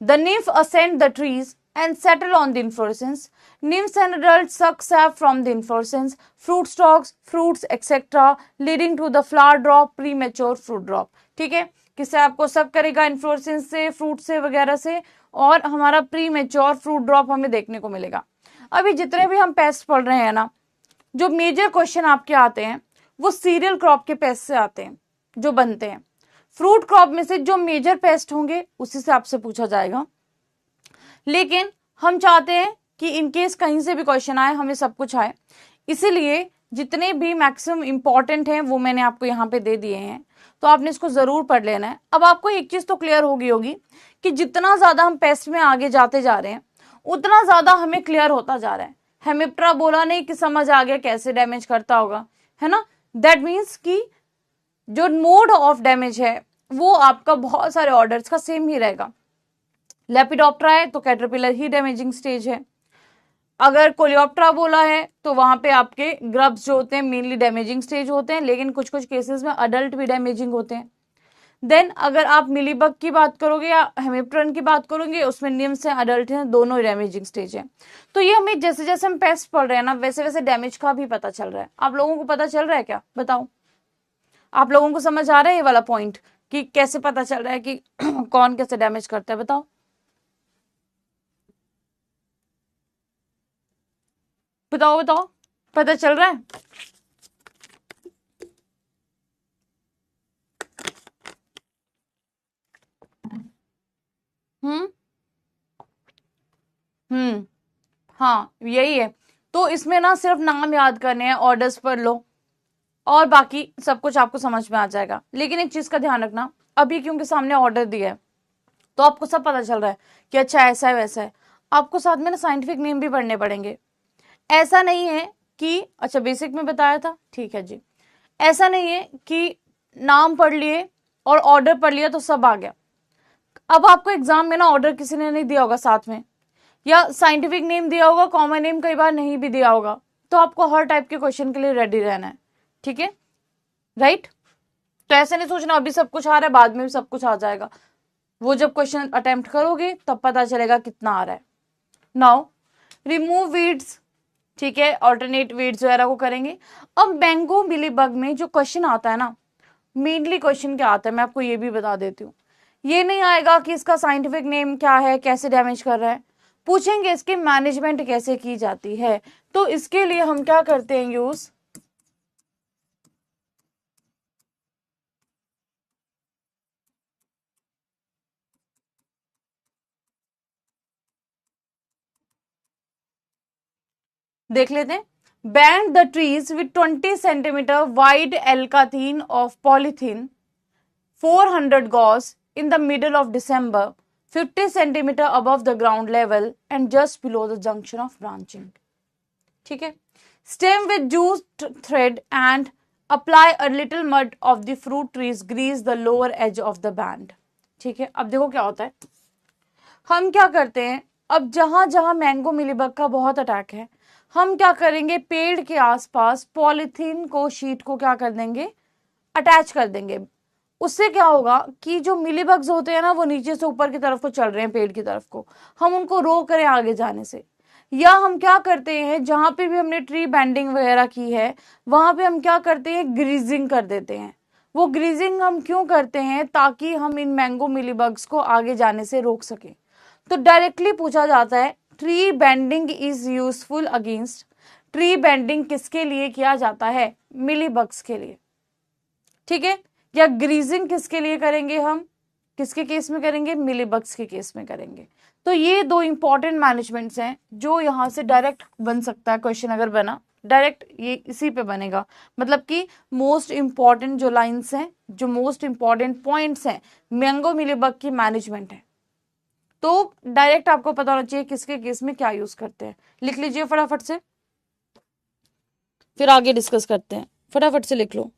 The nymph ascend the trees and settle on the inflorescence. Nymphs and adults suck sap from the inflorescence, fruit stalks, fruits, etc., leading to the flower drop, premature fruit drop. ठीक है, कि सैप को सक करेगा इन्फ्लोरेसेंस से, फ्रूट से वगैरह से, और हमारा प्री मेच्योर फ्रूट ड्रॉप हमें देखने को मिलेगा। अभी जितने भी हम पेस्ट पढ़ रहे हैं ना, जो मेजर क्वेश्चन आपके आते हैं वो सीरियल क्रॉप के पेस्ट से आते हैं, जो बनते हैं। फ्रूट क्रॉप में से जो मेजर पेस्ट होंगे उसी से आपसे पूछा जाएगा। लेकिन हम चाहते हैं कि इनकेस कहीं से भी क्वेश्चन आए, हमें सब कुछ आए, इसीलिए जितने भी मैक्सिमम इंपॉर्टेंट हैं वो मैंने आपको यहाँ पे दे दिए हैं, तो आपने इसको जरूर पढ़ लेना है। अब आपको एक चीज तो क्लियर होगी कि जितना ज्यादा हम पेस्ट में आगे जाते जा रहे हैं उतना ज्यादा हमें क्लियर होता जा रहा है। हेमिप्टेरा बोला नहीं कि समझ आ गया कैसे डैमेज करता होगा, है ना। दैट मीन्स कि जो मोड ऑफ डैमेज है वो आपका बहुत सारे ऑर्डर्स का सेम ही रहेगा। लेपिडोप्टेरा है तो कैटरपिलर ही डैमेजिंग स्टेज है। अगर कोलियोप्टेरा बोला है तो वहां पे आपके ग्रब्स जो होते हैं मेनली डैमेजिंग स्टेज होते हैं, लेकिन कुछ कुछ केसेस में अडल्ट भी डैमेजिंग होते हैं। देन अगर आप मिलीबग की बात करोगे या हेमिप्टेरन की बात करोगे, उसमें निम्स हैं, अडल्ट हैं, दोनों डैमेजिंग स्टेज है। तो ये हमें जैसे जैसे हम पेस्ट पढ़ रहे हैं ना, वैसे वैसे डैमेज का भी पता चल रहा है। आप लोगों को पता चल रहा है क्या, बताओ। आप लोगों को समझ आ रहा है ये वाला पॉइंट कि कैसे पता चल रहा है कि कौन कैसे डैमेज करता है, बताओ। बताओ बताओ, पता चल रहा है। हम्म हाँ यही है। तो इसमें ना सिर्फ नाम याद करने हैं, ऑर्डर्स पढ़ लो और बाकी सब कुछ आपको समझ में आ जाएगा। लेकिन एक चीज का ध्यान रखना, अभी क्योंकि सामने ऑर्डर दिया है तो आपको सब पता चल रहा है कि अच्छा ऐसा है वैसा है। आपको साथ में ना साइंटिफिक नेम भी पढ़ने पड़ेंगे। ऐसा नहीं है कि अच्छा बेसिक में बताया था, ठीक है जी, ऐसा नहीं है कि नाम पढ़ लिए और ऑर्डर पढ़ लिया तो सब आ गया। अब आपको एग्जाम में ना ऑर्डर किसी ने नहीं दिया होगा साथ में, या साइंटिफिक नेम दिया होगा, कॉमन नेम कई बार नहीं भी दिया होगा, तो आपको हर टाइप के क्वेश्चन के लिए रेडी रहना है, ठीक है, राइट। तो ऐसे नहीं सोचना अभी सब कुछ आ रहा है बाद में भी सब कुछ आ जाएगा। वो जब क्वेश्चन अटेम्प्ट करोगे तब पता चलेगा कितना आ रहा है। नाउ रिमूव वीड्स, ठीक है, ऑल्टरनेट वीड्स वगैरह को करेंगे। अब मैंगो मिलीबग में जो क्वेश्चन आता है ना, मेनली क्वेश्चन क्या आता है मैं आपको ये भी बता देती हूँ। ये नहीं आएगा कि इसका साइंटिफिक नेम क्या है, कैसे डैमेज कर रहा है, पूछेंगे इसकी मैनेजमेंट कैसे की जाती है। तो इसके लिए हम क्या करते हैं, यूज, देख लेते हैं। Band the trees with 20 centimetre wide alkathene of polythene 400 gauge in the middle of December, 50 centimeter above the ground level and just below the junction of branching. ठीक है। Stem with juiced thread and apply a little mud of the fruit trees, grease the lower edge of the band. ठीक है। अब देखो क्या होता है, हम क्या करते हैं, अब जहां जहां मैंगो मिलीबग का बहुत अटैक है, हम क्या करेंगे, पेड़ के आसपास पॉलीथीन को, शीट को क्या कर देंगे, अटैच कर देंगे। उससे क्या होगा कि जो मिलीबग्स होते हैं ना, वो नीचे से ऊपर की तरफ को चल रहे हैं, पेड़ की तरफ को, हम उनको रोक करें आगे जाने से। या हम क्या करते हैं, जहां पे भी हमने ट्री बैंडिंग वगैरह की है, वहां पे हम क्या करते हैं, ग्रीजिंग कर देते हैं। वो ग्रीजिंग हम क्यों करते हैं, ताकि हम इन मैंगो मिलीबग्स को आगे जाने से रोक सकें। तो डायरेक्टली पूछा जाता है, tree bending is useful against, tree bending किसके लिए किया जाता है, मिलीबग्स के लिए। ठीक है। या ग्रीजिंग किसके लिए करेंगे, हम किसके केस में करेंगे, मिलीबग्स के केस में करेंगे। तो ये दो इंपॉर्टेंट मैनेजमेंट्स हैं जो यहाँ से डायरेक्ट बन सकता है क्वेश्चन, अगर बना डायरेक्ट ये इसी पे बनेगा। मतलब कि मोस्ट इंपॉर्टेंट जो लाइंस हैं, जो मोस्ट इंपॉर्टेंट पॉइंट्स हैं मैंगो मिलीबग की मैनेजमेंट है, तो डायरेक्ट आपको पता होना चाहिए किसके केस में क्या यूज करते हैं। लिख लीजिए फटाफट से, फिर आगे डिस्कस करते हैं। फटाफट से लिख लो।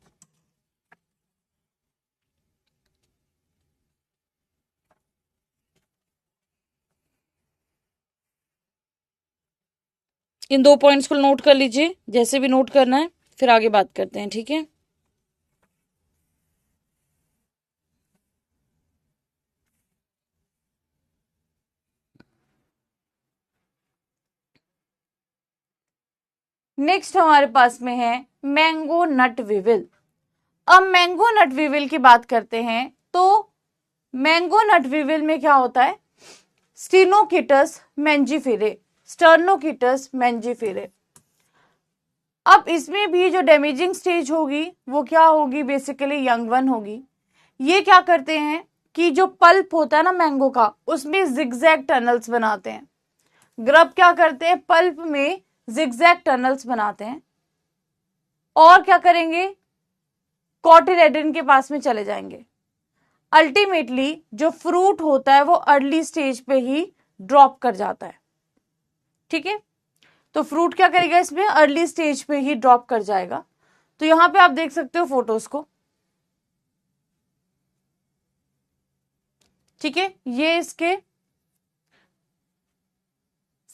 इन दो पॉइंट्स को नोट कर लीजिए, जैसे भी नोट करना है, फिर आगे बात करते हैं। ठीक है। नेक्स्ट हमारे पास में है मैंगो नट विविल। अब मैंगो नट विविल की बात करते हैं, तो मैंगो नट विविल में क्या होता है, स्टेनोकिटस मैंजीफेरे, स्टर्नोकिटस मैंजीफेरे। अब इसमें भी जो डैमेजिंग स्टेज होगी वो क्या होगी, बेसिकली यंग वन होगी। ये क्या करते हैं कि जो पल्प होता है ना मैंगो का, उसमें जिगजैग टनल्स बनाते हैं। ग्रब क्या करते हैं, पल्प में जिगजैग टनल्स बनाते हैं, और क्या करेंगे, कॉटिलेडन के पास में चले जाएंगे। अल्टीमेटली जो फ्रूट होता है वो अर्ली स्टेज पे ही ड्रॉप कर जाता है। ठीक है। तो फ्रूट क्या करेगा, इसमें अर्ली स्टेज पे ही ड्रॉप कर जाएगा। तो यहां पे आप देख सकते हो फोटोज को। ठीक है। ये इसके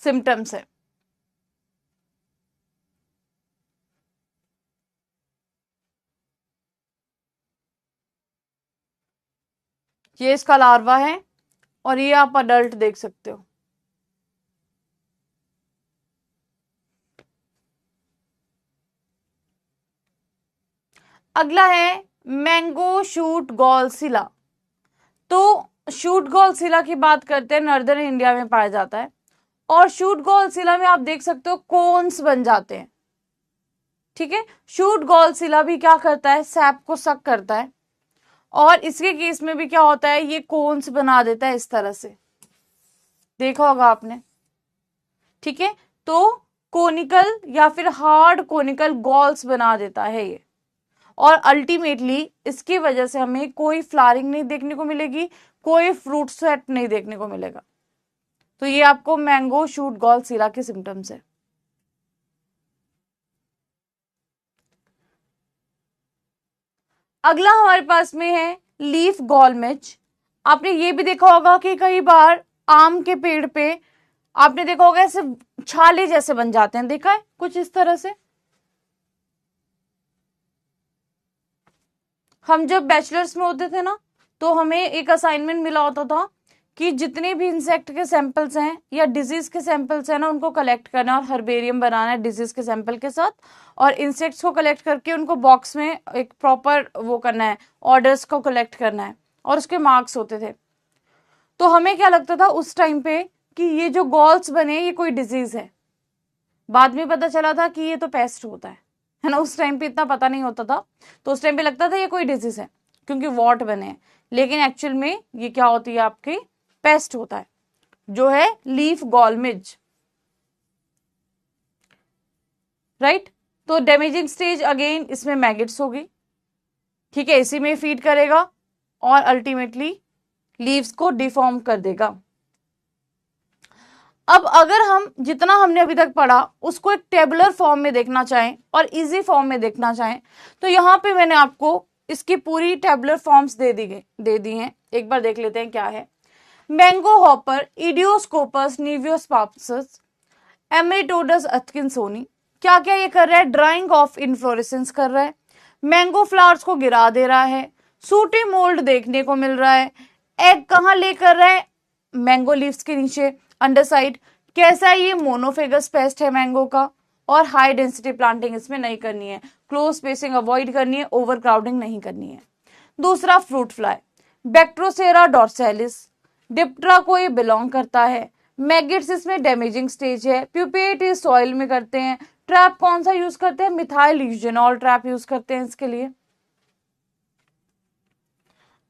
सिम्टम्स है। ये इसका लार्वा है, और ये आप अडल्ट देख सकते हो। अगला है मैंगो शूट गॉलसिला। तो शूट गॉलसिला की बात करते हैं, नॉर्दर्न इंडिया में पाया जाता है, और शूट गॉलसिला में आप देख सकते हो कोन्स बन जाते हैं। ठीक है। शूट गॉलसिला भी क्या करता है, सैप को सक करता है, और इसके केस में भी क्या होता है, ये कोन्स बना देता है इस तरह से, देखा होगा आपने। ठीक है। तो कोनिकल या फिर हार्ड कोनिकल गॉल्स बना देता है ये, और अल्टीमेटली इसकी वजह से हमें कोई फ्लावरिंग नहीं देखने को मिलेगी, कोई फ्रूट सेट नहीं देखने को मिलेगा। तो ये आपको मैंगो शूट गॉलसिला के सिम्टम्स है। अगला हमारे पास में है लीफ गॉल मिच। आपने ये भी देखा होगा कि कई बार आम के पेड़ पे आपने देखा होगा ऐसे छाले जैसे बन जाते हैं, देखा है कुछ इस तरह से। हम जब बैचलर्स में होते थे ना, तो हमें एक असाइनमेंट मिला होता था कि जितने भी इंसेक्ट के सैंपल्स हैं या डिजीज के सैंपल्स हैं ना, उनको कलेक्ट करना और हर्बेरियम बनाना है डिजीज के सैंपल के साथ, और इंसेक्ट्स को कलेक्ट करके उनको बॉक्स में एक प्रॉपर वो करना है, ऑर्डर्स को कलेक्ट करना है, और उसके मार्क्स होते थे। तो हमें क्या लगता था उस टाइम पे कि ये जो गॉल्स बने ये कोई डिजीज है। बाद में पता चला था कि ये तो पेस्ट होता है ना। उस टाइम पे इतना पता नहीं होता था, तो उस टाइम पे लगता था ये कोई डिजीज है क्योंकि वॉट बने हैं, लेकिन एक्चुअल में ये क्या होती है, आपकी पेस्ट होता है, जो है लीफ गॉल मिज। राइट। तो डैमेजिंग स्टेज अगेन इसमें मैगेट्स होगी, ठीक है, इसी में फीड करेगा और अल्टीमेटली लीव्स को डिफॉर्म कर देगा। अब अगर हम जितना हमने अभी तक पढ़ा उसको एक टेबुलर फॉर्म में देखना चाहें और इजी फॉर्म में देखना चाहें तो यहाँ पे मैंने आपको इसकी पूरी टेबुलर फॉर्म्स दे दी हैं। एक बार देख लेते हैं क्या है। Mango hopper, Idioscopus niveosparsus, Amritodus atkinsoni. क्या क्या ये कर रहा है? ड्राइंग ऑफ इन्फ्लोरेसेंस कर रहा है, मैंगो फ्लावर्स को गिरा दे रहा है, सूटी मोल्ड देखने को मिल रहा है। एग कहाँ ले कर रहा है? मैंगो लीव्स के नीचे अंडर साइड। कैसा है ये? मोनोफेगस पेस्ट है मैंगो का, और हाई डेंसिटी प्लांटिंग इसमें नहीं करनी है, क्लोज स्पेसिंग अवॉइड करनी है, ओवर क्राउडिंग नहीं करनी है। दूसरा फ्रूट फ्लाई, बैक्ट्रोसेरा डॉर्सैलिस, डिप्टरा को ये बिलोंग करता है। मैगेट्स इसमें डैमेजिंग स्टेज है। प्यूपेट इस सॉइल में करते हैं। ट्रैप कौन सा यूज करते हैं? मिथाइल यूजेनॉल ट्रैप यूज करते हैं इसके लिए।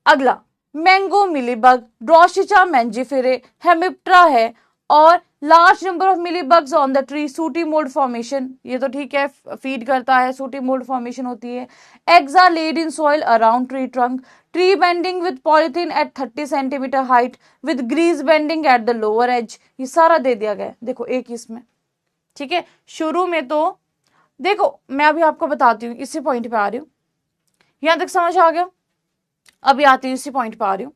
अगला मैंगो मिलीबग, ड्रॉशिचा मैंजिफेरे, हेमिप्ट्रा है, और large number of mealybugs on the tree, sooty mould formation, ये तो ठीक है, फीड करता है, सूटी मोल्ड फॉर्मेशन होती है। Eggs are laid in soil around tree trunk, tree banding with polythene at 30 centimetre height with grease banding at the lower edge. ये सारा दे दिया गया है, देखो एक इसमें, ठीक है। शुरू में तो देखो मैं अभी आपको बताती हूँ, इसी पॉइंट पे आ रही हूँ, यहां तक समझ आ गया? अभी आती हूँ, इसी पॉइंट पे आ रही हूँ।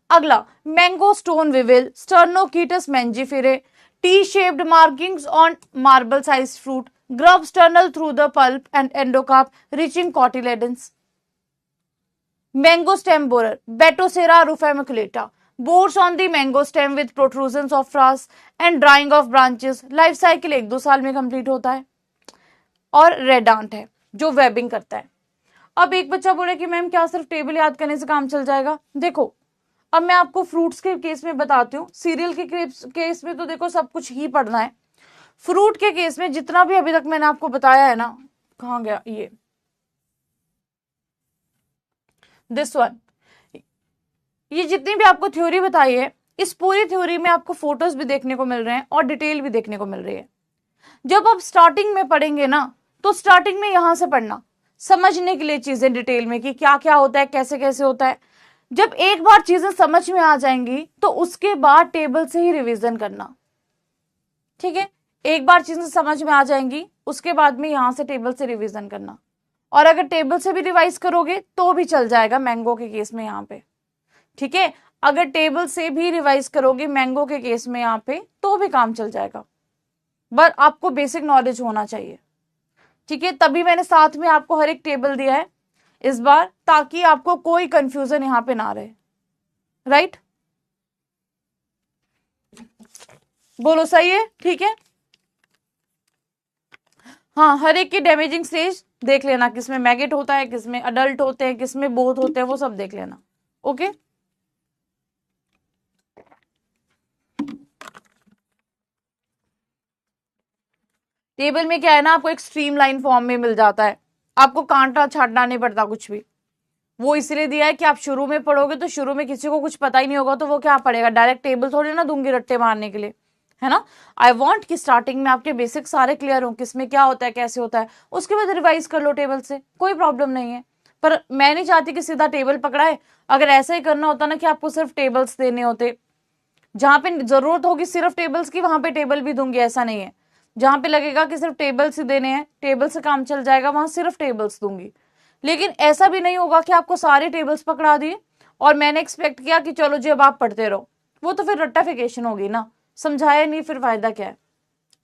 अगला mango stone weevil, Sternochetus mangiferae, T shaped markings on marble size fruit, grubs tunnel through the pulp and endocarp reaching cotyledons. Mango stem borer, Betocera rufamiculata, bores on the mango stem with protrusions of frass and drying of branches. Life cycle 1-2 साल में कंप्लीट होता है। और रेडांट है जो वेबिंग करता है। अब एक बच्चा बोले कि मैम क्या सिर्फ टेबल याद करने से काम चल जाएगा? देखो अब मैं आपको फ्रूट्स के केस में बताती हूँ, सीरियल के केस में तो देखो सब कुछ ही पढ़ना है। फ्रूट के केस में जितना भी अभी तक मैंने आपको बताया है ना, कहाँ गया दिस वन, ये जितनी भी आपको थ्योरी बताई है, इस पूरी थ्योरी में आपको फोटोज भी देखने को मिल रहे हैं और डिटेल भी देखने को मिल रही है। जब आप स्टार्टिंग में पढ़ेंगे ना, तो स्टार्टिंग में यहां से पढ़ना, समझने के लिए चीजें डिटेल में कि क्या क्या होता है, कैसे कैसे होता है। जब एक बार चीजें समझ में आ जाएंगी तो उसके बाद टेबल से ही रिवीजन करना, ठीक है। एक बार चीजें समझ में आ जाएंगी उसके बाद में यहां से टेबल से रिवीजन करना, और अगर टेबल से भी रिवाइज करोगे तो भी चल जाएगा मैंगो के केस में यहाँ पे, ठीक है। अगर टेबल से भी रिवाइज करोगे मैंगो के केस में यहाँ पे तो भी काम चल जाएगा, बट आपको बेसिक नॉलेज होना चाहिए, ठीक है। तभी मैंने साथ में आपको हर एक टेबल दिया है इस बार, ताकि आपको कोई कंफ्यूजन यहाँ पे ना रहे, राइट। बोलो सही है, ठीक है। हाँ, हर एक की डैमेजिंग स्टेज देख लेना, किसमें मैगेट होता है, किसमें अडल्ट होते हैं, किसमें बोथ होते हैं, वो सब देख लेना, ओके। टेबल में क्या है ना, आपको एक स्ट्रीमलाइन फॉर्म में मिल जाता है, आपको कांटा छाटना नहीं पड़ता कुछ भी। वो इसलिए दिया है कि आप शुरू में पढ़ोगे तो शुरू में किसी को कुछ पता ही नहीं होगा, तो वो क्या पढ़ेगा, डायरेक्ट टेबल थोड़ी ना दूंगी रट्टे मारने के लिए, है ना। आई वॉन्ट कि स्टार्टिंग में आपके बेसिक सारे क्लियर हो, किसमें क्या होता है, कैसे होता है, उसके बाद रिवाइज कर लो टेबल से, कोई प्रॉब्लम नहीं है। पर मैं नहीं चाहती कि सीधा टेबल पकड़ाए। अगर ऐसा ही करना होता ना कि आपको सिर्फ टेबल्स देने होते, जहां पे जरूरत होगी सिर्फ टेबल्स की वहां पे टेबल भी दूंगी, ऐसा नहीं है। जहां पे लगेगा कि सिर्फ टेबल्स ही देने हैं, टेबल से काम चल जाएगा, वहां सिर्फ टेबल्स दूंगी। लेकिन ऐसा भी नहीं होगा कि आपको सारे टेबल्स पकड़ा दिए और मैंने एक्सपेक्ट किया कि चलो जी अब आप पढ़ते रहो, वो तो फिर रट्टाफिकेशन होगी ना, समझाया नहीं फिर फायदा क्या है,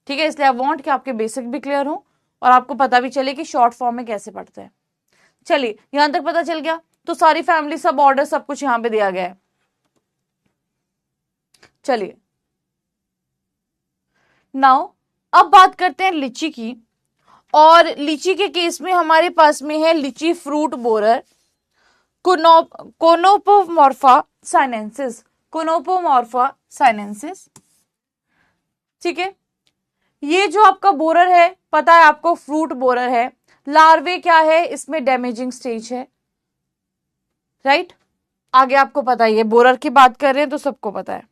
ठीक है। इसलिए आई वांट कि आपके बेसिक भी क्लियर हो और आपको पता भी चले कि शॉर्ट फॉर्म में कैसे पढ़ते हैं। चलिए यहां तक पता चल गया, तो सारी फैमिली, सब ऑर्डर, सब कुछ यहां पे दिया गया है। चलिए नाउ अब बात करते हैं लीची की, और लीची के केस में हमारे पास में है लीची फ्रूट बोरर, कोनोपोमॉर्फा साइनेंसिस, कोनोपोमॉर्फा साइनेंसिस, ठीक है। ये जो आपका बोरर है, पता है आपको फ्रूट बोरर है, लार्वे क्या है इसमें, डैमेजिंग स्टेज है, राइट। आगे आपको पता ही है, बोरर की बात कर रहे हैं तो सबको पता है।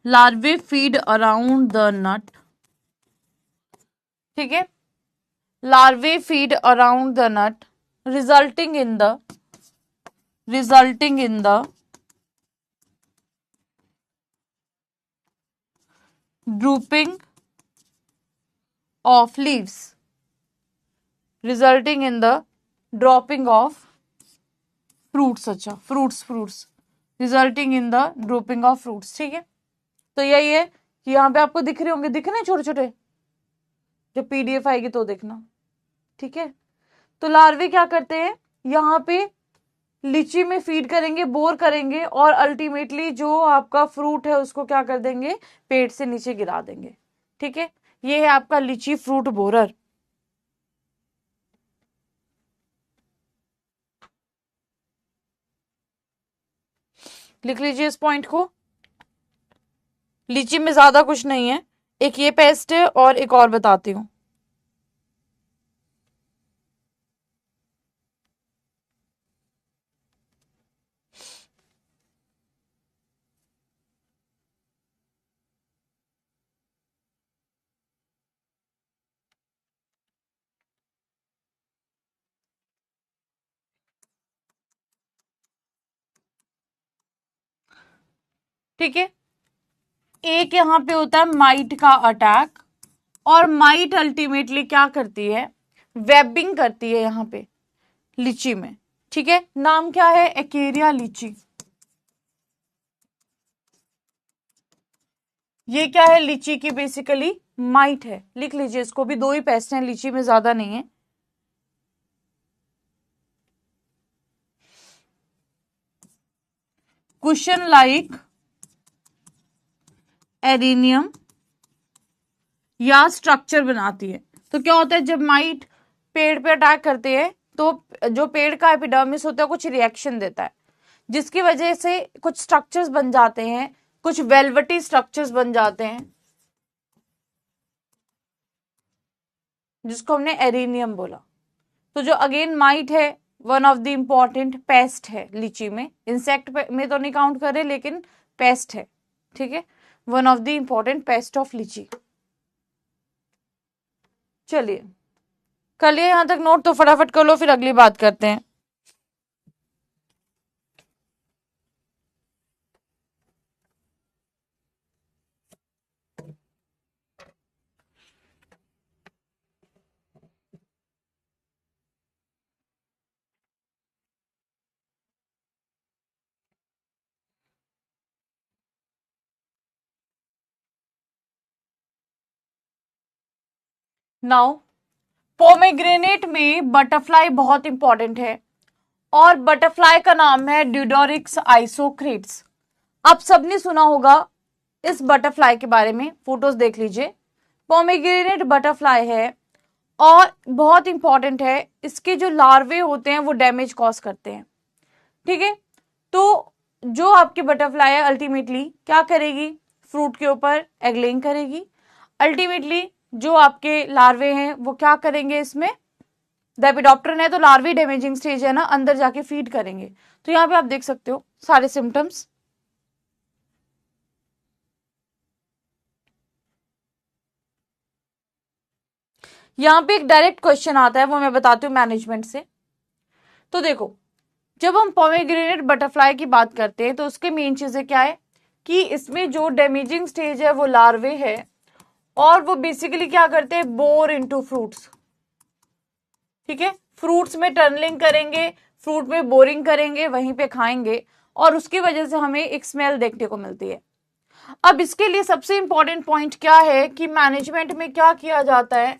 Larvae feed around the nut, ठीक है, larvae feed around the nut resulting in the drooping of leaves, resulting in the dropping of fruits, अच्छा fruits resulting in the drooping of fruits, ठीक है। तो यही है कि यहाँ पे आपको दिख रहे होंगे, दिख रहे हैं छोटे छोटे, जब पीडीएफ आएगी तो देखना, ठीक है। तो लार्वे क्या करते हैं, यहाँ पे लीची में फीड करेंगे, बोर करेंगे, और अल्टीमेटली जो आपका फ्रूट है उसको क्या कर देंगे, पेड़ से नीचे गिरा देंगे, ठीक है। ये है आपका लीची फ्रूट बोरर। लिख लीजिए इस पॉइंट को। लीची में ज्यादा कुछ नहीं है, एक ये पेस्ट है और एक और बताती हूँ। ठीक है, एक यहां पे होता है माइट का अटैक, और माइट अल्टीमेटली क्या करती है, वेबिंग करती है यहां पे लीची में, ठीक है। नाम क्या है, एकेरिया लीची। ये क्या है, लीची की बेसिकली माइट है। लिख लीजिए इसको भी, दो ही पेस्ट हैं लीची में, ज्यादा नहीं है। कुशन लाइक एरिनियम या स्ट्रक्चर बनाती है। तो क्या होता है, जब माइट पेड़ पे अटैक करते हैं तो जो पेड़ का एपिडर्मिस होता है कुछ रिएक्शन देता है, जिसकी वजह से कुछ स्ट्रक्चर्स बन जाते हैं, कुछ वेलवेटी स्ट्रक्चर्स बन जाते हैं, जिसको हमने एरिनियम बोला। तो जो अगेन माइट है, one of the important paste है लीची में, इंसेक्ट में तो नहीं काउंट करे लेकिन पेस्ट है, ठीक है, one of the important paste of लीची। चलिए कर लिए यहां तक नोट, तो फटाफट कर लो, फिर अगली बात करते हैं। नाउ पोमेग्रेनेट में बटरफ्लाई बहुत इंपॉर्टेंट है, और बटरफ्लाई का नाम है ड्यूडोरिक्स आइसोक्रिट्स। आप सबने सुना होगा इस बटरफ्लाई के बारे में, फोटोज देख लीजिए। पोमेग्रेनेट बटरफ्लाई है और बहुत इंपॉर्टेंट है, इसके जो लार्वे होते हैं वो डैमेज कॉज करते हैं, ठीक है। तो जो आपकी बटरफ्लाई है अल्टीमेटली क्या करेगी, फ्रूट के ऊपर एग लेइंग करेगी, अल्टीमेटली जो आपके लार्वे हैं वो क्या करेंगे, इसमें लेपिडोप्टेरन है तो लार्वी डैमेजिंग स्टेज है ना, अंदर जाके फीड करेंगे। तो यहाँ पे आप देख सकते हो सारे सिम्टम्स। यहाँ पे एक डायरेक्ट क्वेश्चन आता है, वो मैं बताती हूँ मैनेजमेंट से। तो देखो, जब हम पोमेग्रेनेट बटरफ्लाई की बात करते हैं तो उसके मेन चीजें क्या है कि इसमें जो डैमेजिंग स्टेज है वो लार्वे है, और वो बेसिकली क्या करते हैं, बोर इनटू फ्रूट्स, ठीक है। फ्रूट्स में टर्नलिंग करेंगे, फ्रूट में बोरिंग करेंगे, वहीं पे खाएंगे, और उसकी वजह से हमें एक स्मेल देखने को मिलती है। अब इसके लिए सबसे इंपॉर्टेंट पॉइंट क्या है कि मैनेजमेंट में क्या किया जाता है,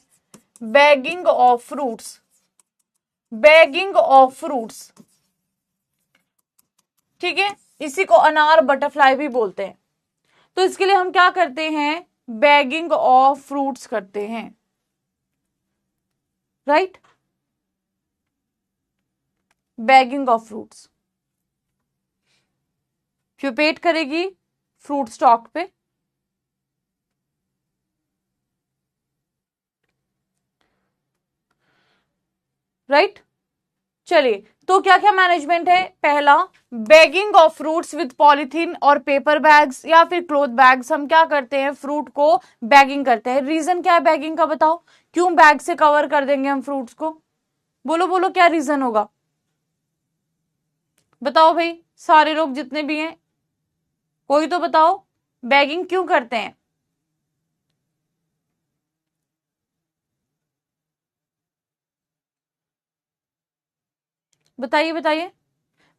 bagging of fruits, bagging of fruits, ठीक है। इसी को अनार बटरफ्लाई भी बोलते हैं। तो इसके लिए हम क्या करते हैं, बैगिंग ऑफ फ्रूट्स करते हैं, right, bagging of fruits. Pupate करेगी फ्रूट स्टॉक पे, राइट। चलिए, तो क्या क्या मैनेजमेंट है? पहला, bagging of fruits with polythene और पेपर बैग्स या फिर क्लोथ बैग्स। हम क्या करते हैं, फ्रूट को बैगिंग करते हैं। रीजन क्या है बैगिंग का, बताओ, क्यों बैग से कवर कर देंगे हम फ्रूट्स को? बोलो बोलो, क्या रीजन होगा? बताओ भाई, सारे लोग जितने भी हैं, कोई तो बताओ, बैगिंग क्यों करते हैं? बताइए बताइए।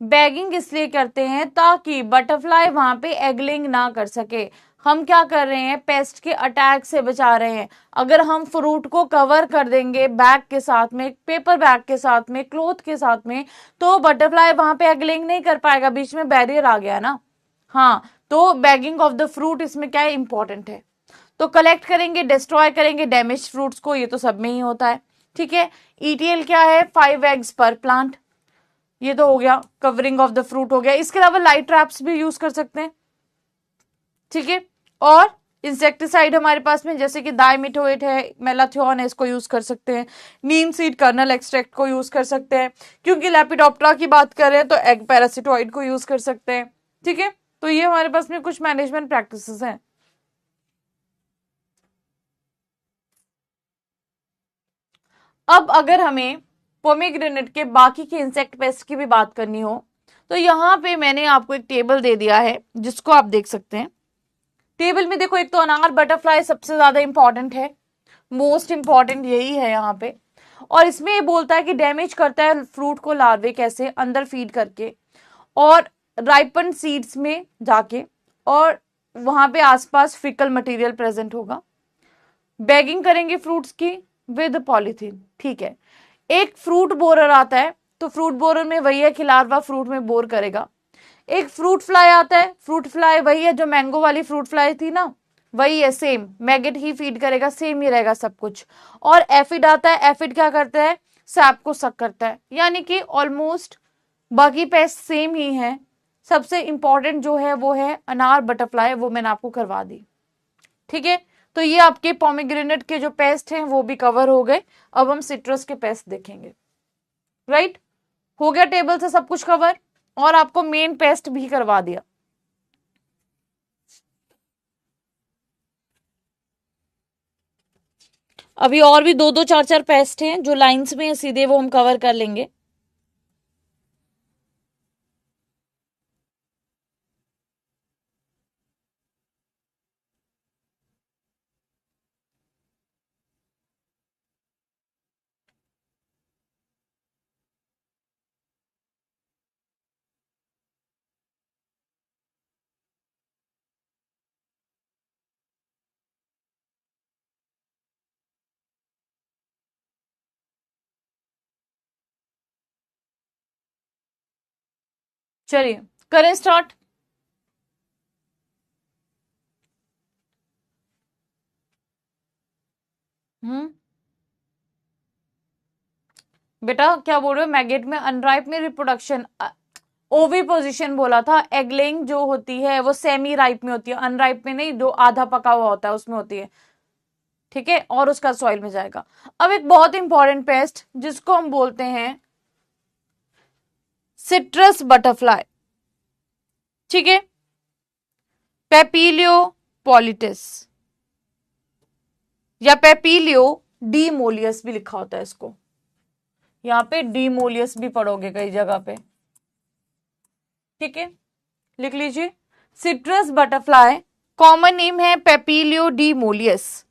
बैगिंग इसलिए करते हैं ताकि बटरफ्लाई वहां पे एगलिंग ना कर सके। हम क्या कर रहे हैं, पेस्ट के अटैक से बचा रहे हैं। अगर हम फ्रूट को कवर कर देंगे बैग के साथ में, पेपर बैग के साथ में, क्लॉथ के साथ में, तो बटरफ्लाई वहां पे एगलिंग नहीं कर पाएगा। बीच में बैरियर आ गया ना। हाँ, तो बैगिंग ऑफ द फ्रूट इसमें क्या है, इंपॉर्टेंट है। तो कलेक्ट करेंगे, डिस्ट्रॉय करेंगे डैमेज फ्रूट्स को, ये तो सब में ही होता है। ठीक है। ईटीएल क्या है, 5 एग्स पर प्लांट। ये तो हो गया, कवरिंग ऑफ द फ्रूट हो गया। इसके अलावा लाइट ट्रैप्स भी यूज कर सकते हैं। ठीक है। और इंसेक्टिसाइड हमारे पास में जैसे कि डाइमिथोएट है, मेलाथियोन है, इसको यूज कर सकते हैं। नीम सीड कर्नल एक्सट्रैक्ट को यूज कर सकते हैं। क्योंकि लेपिडोप्टेरा की बात करें तो एग पैरासिटोइड को यूज कर सकते हैं। ठीक है। तो ये हमारे पास में कुछ मैनेजमेंट प्रैक्टिसेस हैं। अब अगर हमें पोमीग्रेनेट के बाकी के इंसेक्ट पेस्ट की भी बात करनी हो, तो यहाँ पे मैंने आपको एक टेबल दे दिया है जिसको आप देख सकते हैं। टेबल में देखो, एक तो अनार बटरफ्लाई सबसे ज्यादा इंपॉर्टेंट है, मोस्ट इंपॉर्टेंट यही है यहाँ पे। और इसमें ये बोलता है कि डैमेज करता है फ्रूट को लार्वे कैसे, अंदर फीड करके और राइपन सीड्स में जाके, और वहां पे आसपास फिकल मटेरियल प्रेजेंट होगा। बैगिंग करेंगे फ्रूट्स की विद पॉलीथीन। ठीक है। एक फ्रूट बोरर आता है, तो फ्रूट बोरर में वही है कि लार्वा फ्रूट में बोर करेगा। एक फ्रूट फ्लाई आता है, फ्रूट फ्लाई वही है जो मैंगो वाली फ्रूट फ्लाई थी ना, वही है, सेम मैगेट ही फीड करेगा, सेम ही रहेगा सब कुछ। और एफिड आता है, एफिड क्या करता है, सैप को सक करता है। यानी कि ऑलमोस्ट बाकी पेस्ट सेम ही है। सबसे इंपॉर्टेंट जो है वो है अनार बटरफ्लाई, वो मैंने आपको करवा दी। ठीक है। तो ये आपके पोमीग्रेनेट के जो पेस्ट हैं वो भी कवर हो गए। अब हम सिट्रस के पेस्ट देखेंगे। राइट, हो गया टेबल से सब कुछ कवर, और आपको मेन पेस्ट भी करवा दिया। अभी और भी दो दो चार चार पेस्ट हैं जो लाइंस में है सीधे, वो हम कवर कर लेंगे। चलिए करें स्टार्ट। बेटा क्या बोल रहे हो, मैगेट में अनराइप में रिप्रोडक्शन, ओवी पोजीशन बोला था। एगलेइंग जो होती है वो सेमी राइप में होती है, अनराइप में नहीं, जो आधा पका हुआ होता है उसमें होती है। ठीक है। और उसका सॉइल में जाएगा। अब एक बहुत इंपॉर्टेंट पेस्ट जिसको हम बोलते हैं सिट्रस बटरफ्लाई। ठीक है। पेपिलियो पॉलिटिस या पेपिलियो डीमोलियस भी लिखा होता है इसको, यहाँ पे डीमोलियस भी पढ़ोगे कई जगह पे। ठीक है, लिख लीजिए सिट्रस बटरफ्लाई, कॉमन नेम है पेपिलियो डीमोलियस।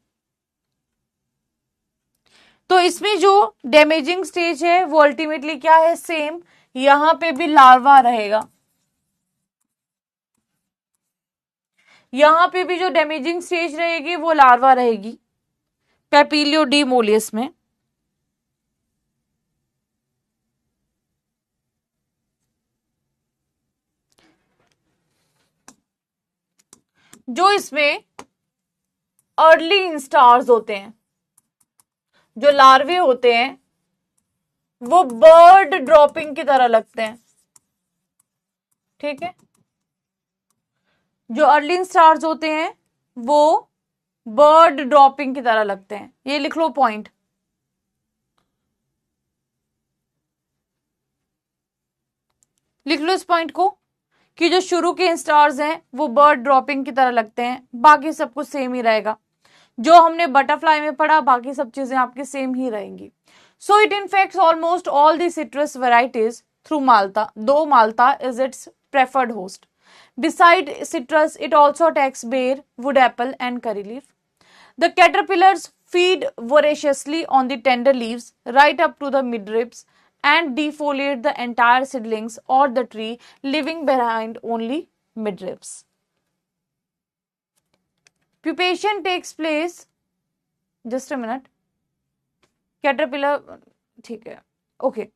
तो इसमें जो डैमेजिंग स्टेज है वो अल्टीमेटली क्या है, सेम, यहां पे भी लार्वा रहेगा। यहां पे भी जो डैमेजिंग स्टेज रहेगी वो लार्वा रहेगी पेपिलियो डीमोलियस में। जो इसमें अर्ली इंस्टार्स होते हैं, जो लार्वे होते हैं, वो बर्ड ड्रॉपिंग की तरह लगते हैं। ठीक है। जो अर्ली इंस्टार्स होते हैं वो बर्ड ड्रॉपिंग की तरह लगते हैं, ये लिख लो पॉइंट। लिख लो इस पॉइंट को कि जो शुरू के इंस्टार्स हैं वो बर्ड ड्रॉपिंग की तरह लगते हैं, बाकी सब कुछ सेम ही रहेगा। जो हमने बटरफ्लाई में पढ़ा बाकी सब चीजें आपकी सेम ही रहेंगी। So it infects almost all the citrus varieties through Malta, though Malta is its preferred host. Beside citrus, it also attacks bear, wood apple, and curry leaf. The caterpillars feed voraciously on the tender leaves right up to the midribs and defoliate the entire seedlings or the tree, leaving behind only midribs. Pupation takes place. Just a minute. Caterpillar, ठीक है, ओके।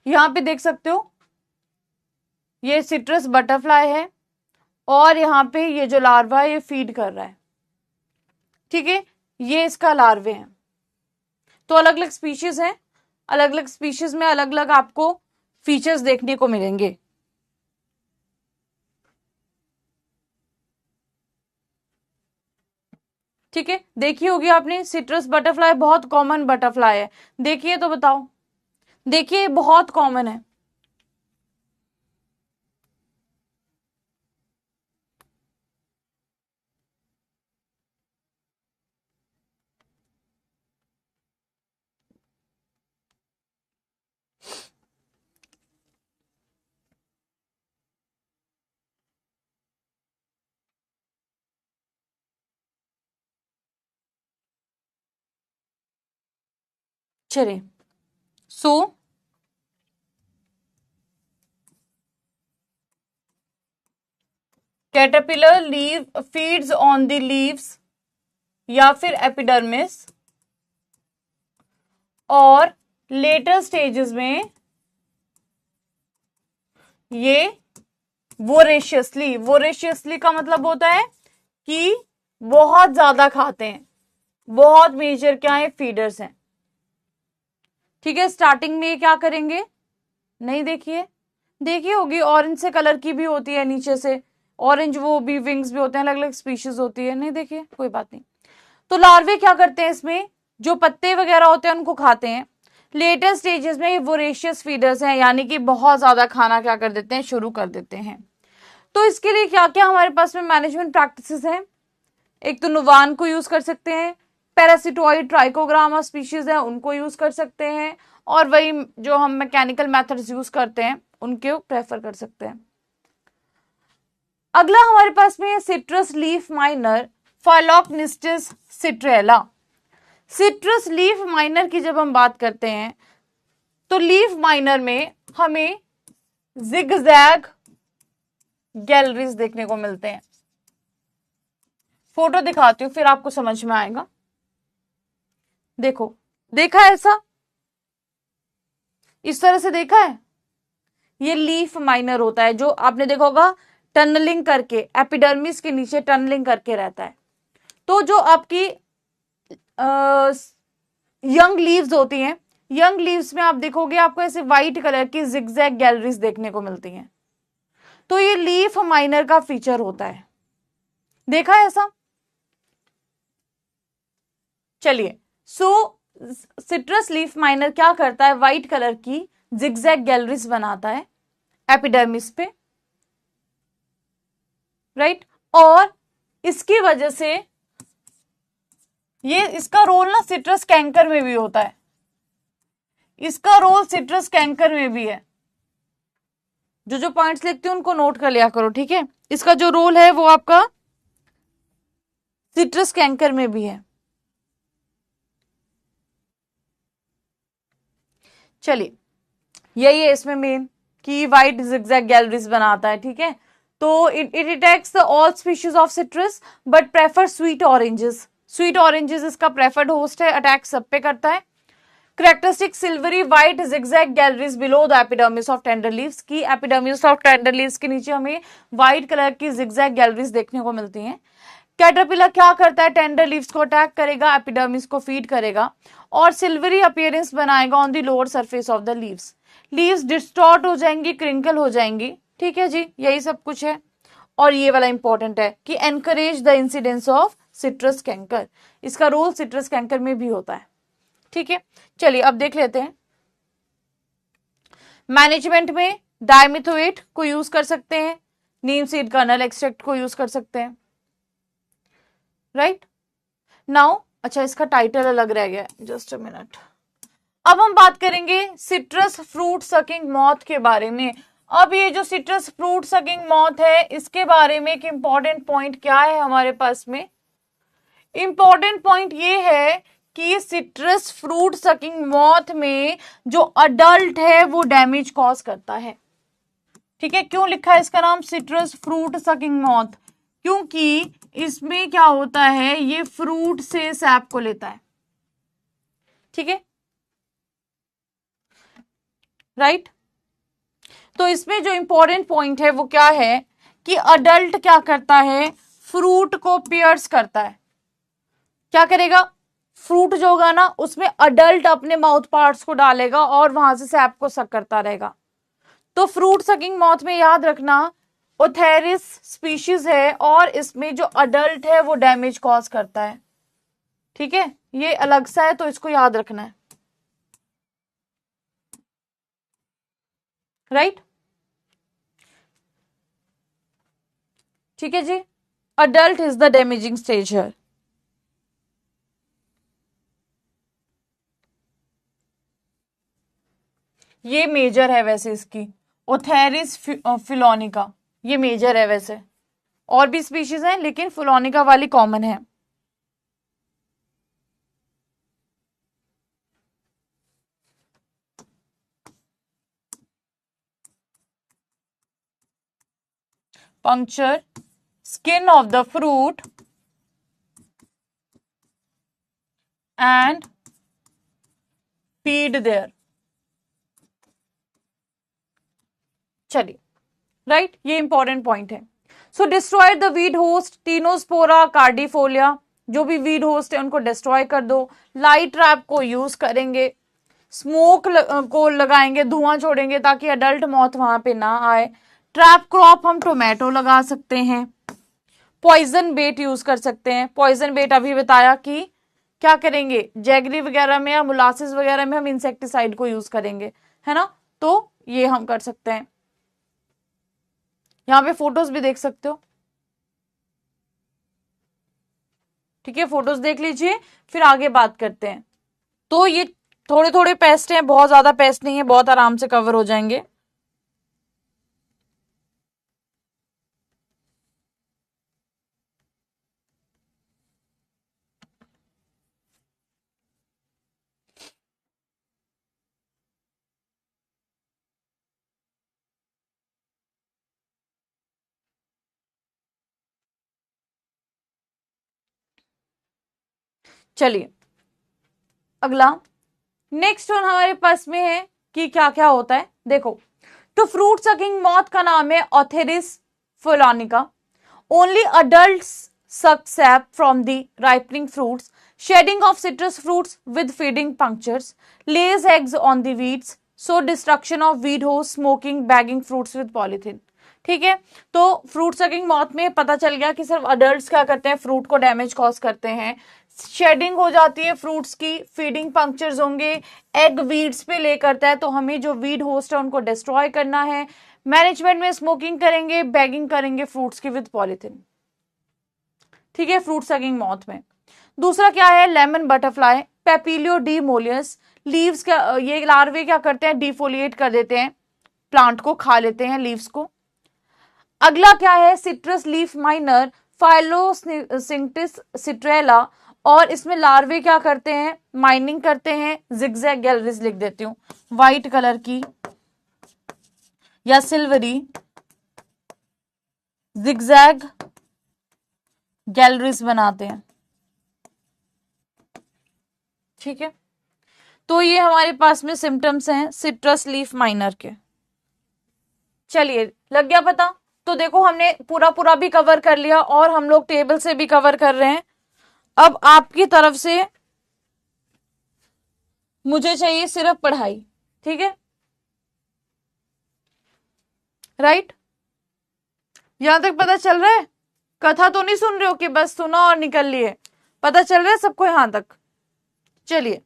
यहां पे देख सकते हो ये सिट्रस बटरफ्लाई है और यहाँ पे ये जो लार्वा है ये फीड कर रहा है, ठीक है, ये इसका लार्वे हैं। तो अलग अलग स्पीशीज हैं, अलग अलग स्पीशीज में अलग अलग आपको फीचर्स देखने को मिलेंगे। ठीक है, देखी होगी आपने सिट्रस बटरफ्लाई, बहुत कॉमन बटरफ्लाई है। देखिए तो बताओ, देखिए बहुत कॉमन है। चलिए, so caterpillar leave feeds on the leaves या फिर एपिडर्मिस, और लेटर स्टेजेस में ये वोरेशियसली, वोरेशियसली का मतलब होता है कि बहुत ज्यादा खाते हैं, बहुत मेजर क्या है, फीडर्स हैं। ठीक है, स्टार्टिंग में ये क्या करेंगे, नहीं देखिए, देखी होगी ऑरेंज से कलर की भी होती है, नीचे से ऑरेंज वो भी विंग्स भी होते हैं, अलग अलग स्पीशीज होती है, नहीं देखिए, कोई बात नहीं। तो लार्वे क्या करते हैं, इसमें जो पत्ते वगैरह होते हैं उनको खाते हैं। लेटर स्टेजेस में ये वोरेशियस फीडर्स हैं, यानी कि बहुत ज्यादा खाना क्या कर देते हैं, शुरू कर देते हैं। तो इसके लिए क्या क्या हमारे पास में मैनेजमेंट प्रैक्टिसेस हैं। एक तो नुवान को यूज कर सकते हैं, पैरासिटोइड ट्राइकोग्रामा स्पीशीज है उनको यूज कर सकते हैं, और वही जो हम मैकेनिकल मेथड्स यूज करते हैं उनके प्रेफर कर सकते हैं। अगला हमारे पास में citrus leaf miner, Phyllocnistis citrella. Citrus leaf miner की जब हम बात करते हैं तो लीफ माइनर में हमें जिगजैग गैलरीज देखने को मिलते हैं। फोटो दिखाती हूं फिर आपको समझ में आएगा। देखो, देखा है ऐसा, इस तरह से देखा है, ये लीफ माइनर होता है, जो आपने देखा होगा टनलिंग करके एपिडर्मिस के नीचे टनलिंग करके रहता है। तो जो आपकी यंग लीव्स होती हैं, यंग लीव्स में आप देखोगे आपको ऐसे व्हाइट कलर की जिगजैग गैलरीज देखने को मिलती हैं। तो ये लीफ माइनर का फीचर होता है, देखा है ऐसा। चलिए, सो सिट्रस लीफ माइनर क्या करता है, व्हाइट कलर की जिगजैग गैलरीज बनाता है एपिडर्मिस पे, राइट। और इसकी वजह से ये इसका रोल ना सिट्रस कैंकर में भी होता है, इसका रोल सिट्रस कैंकर में भी है। जो जो पॉइंट्स लिखती हूं उनको नोट कर लिया करो, ठीक है। इसका जो रोल है वो आपका सिट्रस कैंकर में भी है। चलिए, यही है इसमें मेन कि व्हाइट जिगजैग गैलरीज बनाता है, ठीक है। तो it attacks all species of citrus but prefer sweet oranges. Sweet oranges इसका प्रेफर्ड होस्ट है, अटैक सब पे करता है। Characteristic silvery white zigzag galleries below the epidermis of tender leaves, की एपिडर्मिस ऑफ टेंडर लीव्स के नीचे हमें व्हाइट कलर की जिगजैग गैलरीज देखने को मिलती हैं। कैटरपिलर क्या करता है, टेंडर लीव्स को अटैक करेगा, एपिडर्मिस को फीड करेगा और सिल्वरी अपीयरेंस बनाएगा on the lower surface of the leaves. Leaves distort हो जाएंगी, क्रिंकल हो जाएंगी, ठीक है जी, यही सब कुछ है। और ये वाला इंपॉर्टेंट है कि encourage the incidence of citrus canker, इसका रोल सिट्रस कैंकर में भी होता है, ठीक है। चलिए अब देख लेते हैं। मैनेजमेंट में डाइमिथोएट को यूज कर सकते हैं, नीम सीड कर्नल एक्सट्रैक्ट को यूज कर सकते हैं, राइट नाउ। अच्छा, इसका टाइटल अलग रह गया, जस्ट अ मिनट। अब हम बात करेंगे सिट्रस फ्रूट सकिंग मॉथ के बारे में। अब ये जो सिट्रस फ्रूट सकिंग मॉथ है, इसके बारे में एक इंपॉर्टेंट पॉइंट क्या है हमारे पास में? इंपॉर्टेंट पॉइंट ये है कि सिट्रस फ्रूट सकिंग मॉथ में जो अडल्ट है वो डैमेज कॉज करता है। ठीक है, क्यों लिखा है इसका नाम सिट्रस फ्रूट सकिंग मॉथ? क्योंकि इसमें क्या होता है, ये फ्रूट से सैप को लेता है। ठीक है, राइट। तो इसमें जो इंपॉर्टेंट पॉइंट है वो क्या है कि अडल्ट क्या करता है, फ्रूट को पियर्स करता है। क्या करेगा, फ्रूट जो होगा ना उसमें अडल्ट अपने माउथ पार्ट्स को डालेगा और वहां से सैप को सक करता रहेगा। तो फ्रूट सकिंग मॉथ में याद रखना ओथेरिस स्पीशीज है और इसमें जो अडल्ट है वो डैमेज कॉज करता है। ठीक है, ये अलग सा है तो इसको याद रखना है, राइट। ठीक है जी, adult is the damaging stage है। ये मेजर है वैसे इसकी, ओथेरिस फिलोनिका, ये मेजर है वैसे। और भी स्पीशीज हैं लेकिन फिलोनिका वाली कॉमन है। Puncture skin of the fruit and feed there. चलिए, राइट, ये इंपॉर्टेंट पॉइंट है। So destroy the weed host, Tinospora cordifolia, जो भी वीड होस्ट है उनको डिस्ट्रॉय कर दो। लाइट ट्रैप को यूज करेंगे, स्मोक को लगाएंगे, धुआं छोड़ेंगे ताकि अडल्ट मॉथ वहां पे ना आए। ट्रैप क्रॉप हम टोमेटो लगा सकते हैं। पॉइजन बेट यूज कर सकते हैं। पॉइजन बेट अभी बताया कि क्या करेंगे, जैगरी वगैरह में या मुलासिस वगैरह में हम इंसेक्टिसाइड को यूज करेंगे, है ना। तो ये हम कर सकते हैं। यहाँ पे फोटोज भी देख सकते हो। ठीक है, फोटोज देख लीजिए, फिर आगे बात करते हैं। तो ये थोड़े थोड़े पेस्ट हैं, बहुत ज्यादा पेस्ट नहीं है, बहुत आराम से कवर हो जाएंगे। चलिए अगला, नेक्स्ट वन हमारे पास में है कि क्या क्या होता है। देखो, तो फ्रूट सकिंग मॉथ का नाम है Othreis fullonica. Only adults suck sap from the ripening fruits, shedding of citrus fruits with feeding punctures, lays eggs on the weeds, so destruction of weed host, smoking, bagging fruits with polythene। ठीक है, तो फ्रूट सकिंग मॉथ में पता चल गया कि सिर्फ अडल्ट्स क्या करते हैं, फ्रूट को डैमेज कॉज करते हैं। शेडिंग हो जाती है फ्रूट्स की, फीडिंग पंक्चर्स होंगे, एग वीड्स पे ले करता है, तो हमें जो वीड होस्ट है उनको डिस्ट्रॉय करना है। मैनेजमेंट में स्मोकिंग करेंगे, बैगिंग करेंगे फ्रूट्स की विद पॉलिथिन। ठीक है, फ्रूट सकिंग मॉथ में। दूसरा क्या है, लेमन बटरफ्लाई, पेपिलियो डी मोलियस, लीव्स क्या, ये लार्वे क्या करते हैं, डिफोलिएट कर देते हैं, प्लांट को खा लेते हैं, लीव्स को। अगला क्या है, सिट्रस लीफ माइनर, फाइलोसिंक्टिस सिट्रेला, और इसमें लार्वे क्या करते हैं, माइनिंग करते हैं। जिगजैग गैलरीज लिख देती हूँ, व्हाइट कलर की या सिल्वरी जिगजैग गैलरीज बनाते हैं। ठीक है, तो ये हमारे पास में सिम्टम्स हैं सिट्रस लीफ माइनर के। चलिए, लग गया पता। तो देखो, हमने पूरा पूरा भी कवर कर लिया और हम लोग टेबल से भी कवर कर रहे हैं। अब आपकी तरफ से मुझे चाहिए सिर्फ पढ़ाई। ठीक है, राइट, यहां तक पता चल रहा है? कथा तो नहीं सुन रहे हो कि बस सुना और निकल लिए? पता चल रहा है सबको यहां तक? चलिए,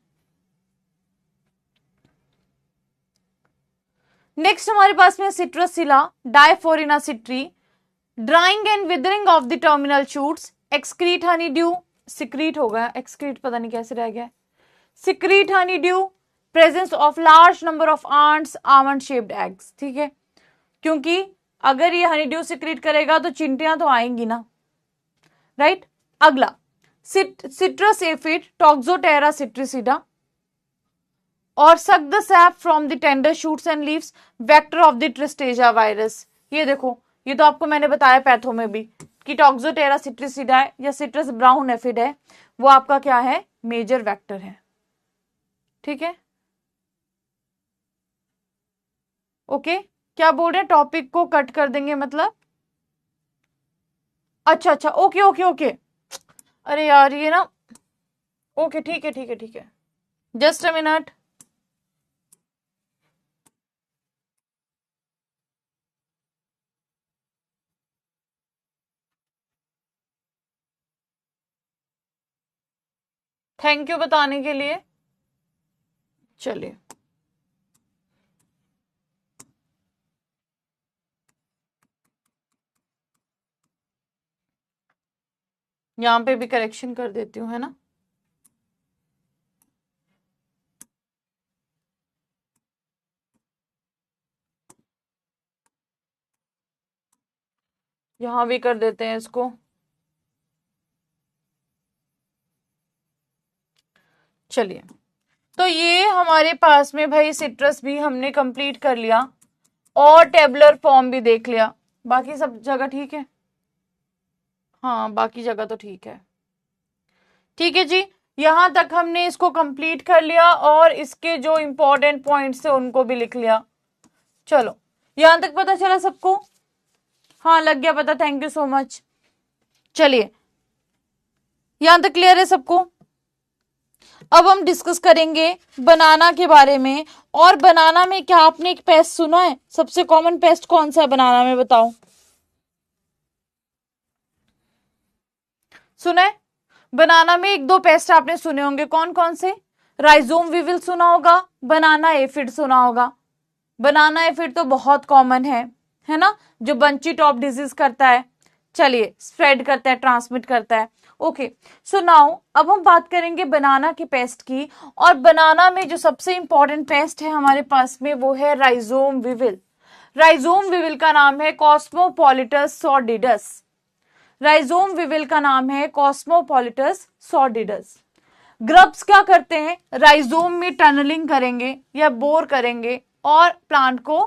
नेक्स्ट हमारे पास में citrus psylla, Diaphorina citri, drying and withering of the terminal shoots, excrete honey dew, secrete हो गया, एक्सक्रीट पता नहीं कैसे रह गया, secrete honey dew, presence of large number of ants, almond shaped eggs. ठीक है, क्योंकि अगर ये हनी ड्यू सिक्रीट करेगा तो चिंटियां तो आएंगी ना, राइट। अगला सिट्रस एफिड, टॉक्सोटेरा सिट्रिसिडा, और suck the sap from the tender shoots and leaves, vector of the tristeza virus. ये देखो, ये तो आपको मैंने बताया पैथो में भी कि टॉक्सोटेरा सिट्रिसिडा है या सिट्रस ब्राउन एफिड है, वो आपका क्या है, मेजर वेक्टर है। ठीक है, ओके। क्या बोल रहे हैं, टॉपिक को कट कर देंगे मतलब? अच्छा अच्छा, ओके ओके ओके, अरे यार ये ना, ओके ठीक है ठीक है ठीक है, just a minute. Thank you बताने के लिए। चलिए, यहां पे भी करेक्शन कर देती हूँ, है ना। यहां भी कर देते हैं इसको। चलिए, तो ये हमारे पास में भाई सिट्रस भी हमने कंप्लीट कर लिया और टेबुलर फॉर्म भी देख लिया। बाकी सब जगह ठीक है, हाँ बाकी जगह तो ठीक है। ठीक है जी, यहां तक हमने इसको कंप्लीट कर लिया और इसके जो इंपॉर्टेंट पॉइंट्स थे उनको भी लिख लिया। चलो, यहां तक पता चला सबको? हाँ लग गया पता, थैंक यू सो मच। चलिए, यहां तक क्लियर है सबको? अब हम डिस्कस करेंगे बनाना के बारे में। और बनाना में क्या आपने एक पेस्ट सुना है? सबसे कॉमन पेस्ट कौन सा है बनाना में, बताओ? सुना है? बनाना में एक दो पेस्ट आपने सुने होंगे, कौन कौन से? राइजोम विविल सुना होगा, बनाना एफिड सुना होगा। बनाना एफिड तो बहुत कॉमन है ना, जो बंची टॉप डिजीज करता है, चलिए स्प्रेड करता है, ट्रांसमिट करता है। ओके, सो नाउ अब हम बात करेंगे बनाना की पेस्ट की। और बनाना में जो सबसे इंपॉर्टेंट पेस्ट है हमारे पास में वो है राइजोम विविल। राइजोम विविल का नाम है कॉस्मोपोलिटस सॉर्डिडस। राइजोम विविल का नाम है कॉस्मोपोलिटस सॉर्डिडस। ग्रब्स क्या करते हैं, राइजोम में टनलिंग करेंगे या बोर करेंगे और प्लांट को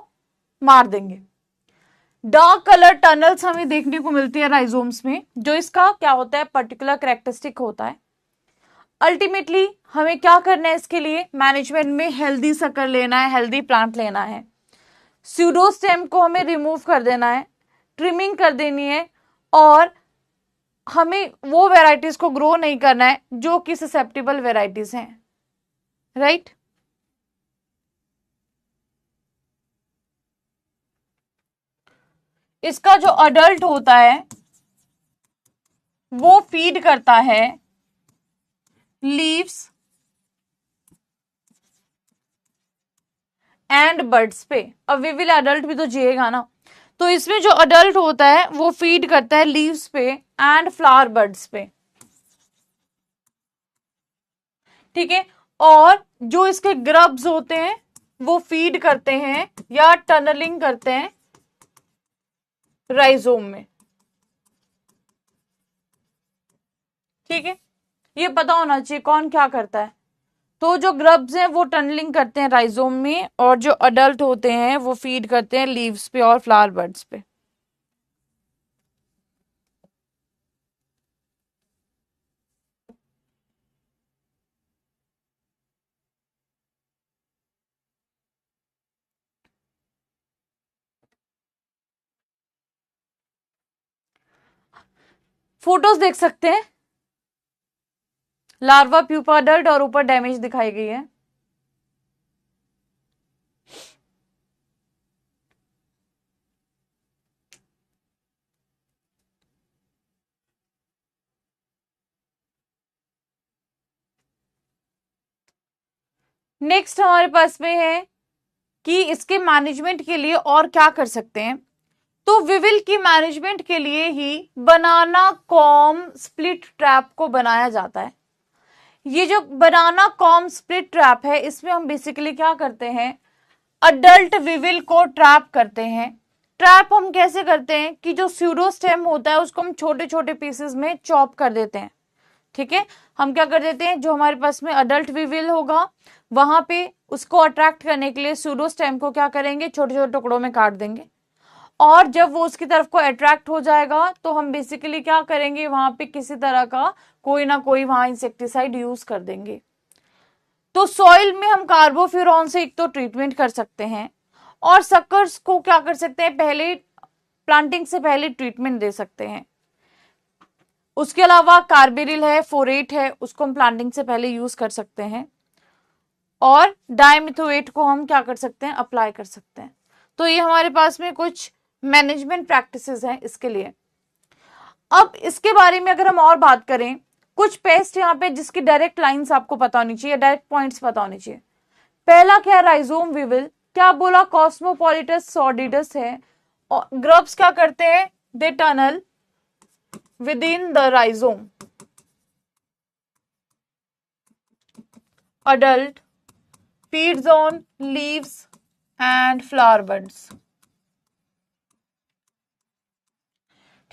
मार देंगे। डार्क कलर टनल्स हमें देखने को मिलती है राइजोम्स में, जो इसका क्या होता है, पर्टिकुलर कैरेक्टरिस्टिक होता है। अल्टीमेटली हमें क्या करना है इसके लिए, मैनेजमेंट में हेल्दी सकर लेना है, हेल्दी प्लांट लेना है। स्यूडोस्टेम को हमें रिमूव कर देना है, ट्रिमिंग कर देनी है, और हमें वो वेराइटीज को ग्रो नहीं करना है जो कि ससेप्टेबल वेराइटीज हैं, राइट। इसका जो अडल्ट होता है वो फीड करता है लीव्स एंड बर्ड्स पे। अब विविल अडल्ट भी तो जिएगा ना, तो इसमें जो अडल्ट होता है वो फीड करता है लीव्स पे एंड फ्लावर बर्ड्स पे। ठीक है, और जो इसके ग्रब्स होते हैं वो फीड करते हैं या टनलिंग करते हैं राइजोम में। ठीक है, ये पता होना चाहिए कौन क्या करता है। तो जो ग्रब्स हैं वो टनलिंग करते हैं राइजोम में, और जो अडल्ट होते हैं वो फीड करते हैं लीव्स पे और फ्लावर बर्ड्स पे। फोटोज देख सकते हैं, लार्वा, प्यूपा, अडल्ट और ऊपर डैमेज दिखाई गई है। नेक्स्ट हमारे पास में है कि इसके मैनेजमेंट के लिए और क्या कर सकते हैं, तो विविल की मैनेजमेंट के लिए ही बनाना कॉम स्प्लिट ट्रैप को बनाया जाता है। ये जो बनाना कॉम स्प्लिट ट्रैप है, इसमें हम बेसिकली क्या करते हैं, अडल्ट विविल को ट्रैप करते हैं। ट्रैप हम कैसे करते हैं कि जो स्यूडोस्टेम होता है उसको हम छोटे छोटे पीसेस में चॉप कर देते हैं। ठीक है, हम क्या कर देते हैं, जो हमारे पास में अडल्ट विविल होगा वहां पे उसको अट्रैक्ट करने के लिए स्यूडोस्टेम को क्या करेंगे, छोटे छोटे टुकड़ों में काट देंगे, और जब वो उसकी तरफ को अट्रैक्ट हो जाएगा तो हम बेसिकली क्या करेंगे, वहां पे किसी तरह का कोई ना कोई वहां इंसेक्टिसाइड यूज कर देंगे। तो सॉइल में हम कार्बोफ्यूरॉन से एक तो ट्रीटमेंट कर सकते हैं, और सकर्स को क्या कर सकते हैं, पहले प्लांटिंग से पहले ट्रीटमेंट दे सकते हैं। उसके अलावा कार्बेरिल है, फोरेट है, उसको हम प्लांटिंग से पहले यूज कर सकते हैं, और डाइमिथोएट को हम क्या कर सकते हैं, अप्लाई कर सकते हैं। तो ये हमारे पास में कुछ मैनेजमेंट प्रैक्टिसेस हैं इसके लिए। अब इसके बारे में अगर हम और बात करें, कुछ पेस्ट यहाँ पे जिसकी डायरेक्ट लाइंस आपको पता होनी चाहिए, डायरेक्ट पॉइंट्स पता होनी चाहिए। पहला क्या, राइजोम विविल, क्या बोला, कॉस्मोपोलिटस सॉर्डिडस है, और ग्रब्स क्या करते हैं, they tunnel within the rhizome. Adult feeds on leaves and flower buds.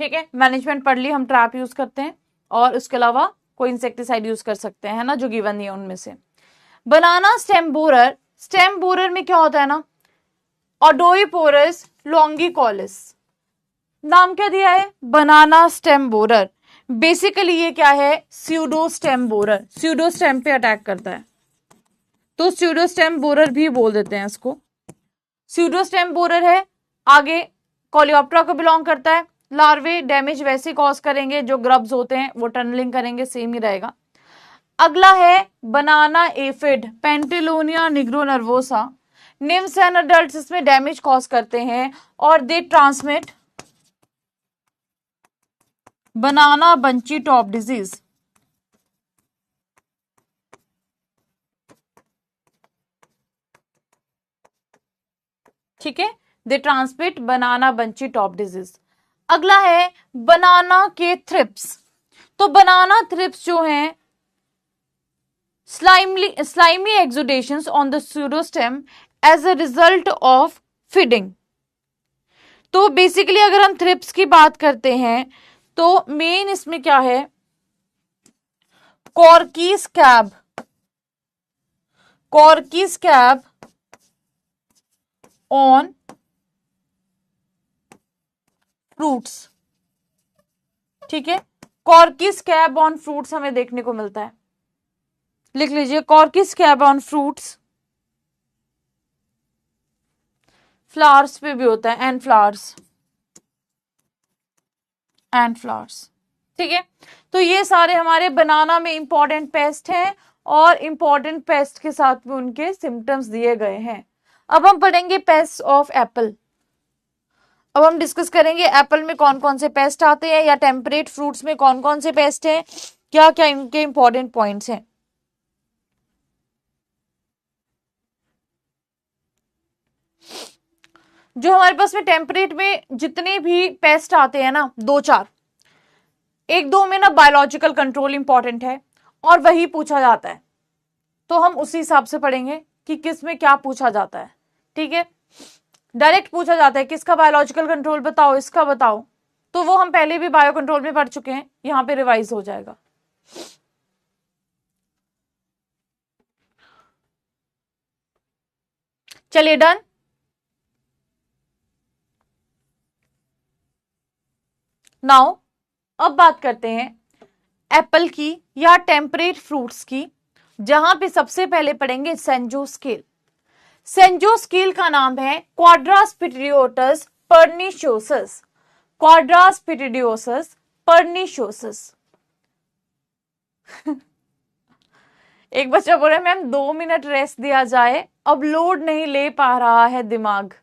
ठीक है, मैनेजमेंट पढ़ ली, हम ट्रैप यूज करते हैं, और उसके अलावा कोई इंसेक्टिसाइड यूज कर सकते हैं, है ना, जो गिवन है उनमें से। बनाना स्टेम बोरर, स्टेम बोरर में क्या होता है ना, ओडोइपोरस लॉन्गिकॉलिस, नाम क्या दिया है, बनाना स्टेम बोरर। बेसिकली ये क्या है, स्यूडोस्टेम बोरर, स्यूडोस्टेम पे अटैक करता है, तो स्यूडोस्टेम बोरर भी बोल देते हैं इसको। स्यूडोस्टेम बोरर है, आगे कोलियोप्टेरा को बिलोंग करता है। लार्वे डैमेज वैसे कॉज करेंगे, जो ग्रब्स होते हैं वो टनलिंग करेंगे, सेम ही रहेगा। अगला है बनाना एफिड, पेंटिलोनिया निग्रोनर्वोसा, निम्स एंड अडल्ट्स इसमें डैमेज कॉज करते हैं, और दे ट्रांसमिट बनाना बंची टॉप डिजीज। ठीक है, दे ट्रांसमिट बनाना बंची टॉप डिजीज। अगला है बनाना के थ्रिप्स, तो बनाना थ्रिप्स जो हैं, slimy exudations on the pseudostem as a result of feeding। तो बेसिकली अगर हम थ्रिप्स की बात करते हैं तो मेन इसमें क्या है, Corky scab, Corky scab on fruits. ठीक है, कॉर्की स्कैब ऑन फ्रूट्स हमें देखने को मिलता है, लिख लीजिए, Corky scab on fruits. Flowers पे भी होता है, एंड फ्लावर्स, एंड फ्लावर्स। ठीक है, तो ये सारे हमारे बनाना में इंपॉर्टेंट पेस्ट हैं, और इंपॉर्टेंट पेस्ट के साथ में उनके सिम्टम्स दिए गए हैं। अब हम पढ़ेंगे पेस्ट ऑफ एप्पल। अब हम डिस्कस करेंगे एप्पल में कौन कौन से पेस्ट आते हैं, या टेम्परेट फ्रूट्स में कौन कौन से पेस्ट हैं, क्या क्या इनके इंपॉर्टेंट पॉइंट्स हैं। जो हमारे पास में टेम्परेट में जितने भी पेस्ट आते हैं ना, दो चार, एक दो में ना बायोलॉजिकल कंट्रोल इंपॉर्टेंट है और वही पूछा जाता है, तो हम उसी हिसाब से पढ़ेंगे कि किस में क्या पूछा जाता है। ठीक है, डायरेक्ट पूछा जाता है किसका बायोलॉजिकल कंट्रोल बताओ, इसका बताओ, तो वो हम पहले भी बायो कंट्रोल में पढ़ चुके हैं, यहां पे रिवाइज हो जाएगा। चलिए डन। नाउ अब बात करते हैं एप्पल की या टेम्परेट फ्रूट्स की, जहां पे सबसे पहले पढ़ेंगे सेंजो स्केल। सेंजो स्केल का नाम है क्वाड्रास्पिटिडियोटस पर्निशियोसस, क्वाड्रास्पिटिडियोसस पर्निशियोसस। एक बच्चा बोल रहा है मैम 2 मिनट रेस्ट दिया जाए, अब लोड नहीं ले पा रहा है दिमाग।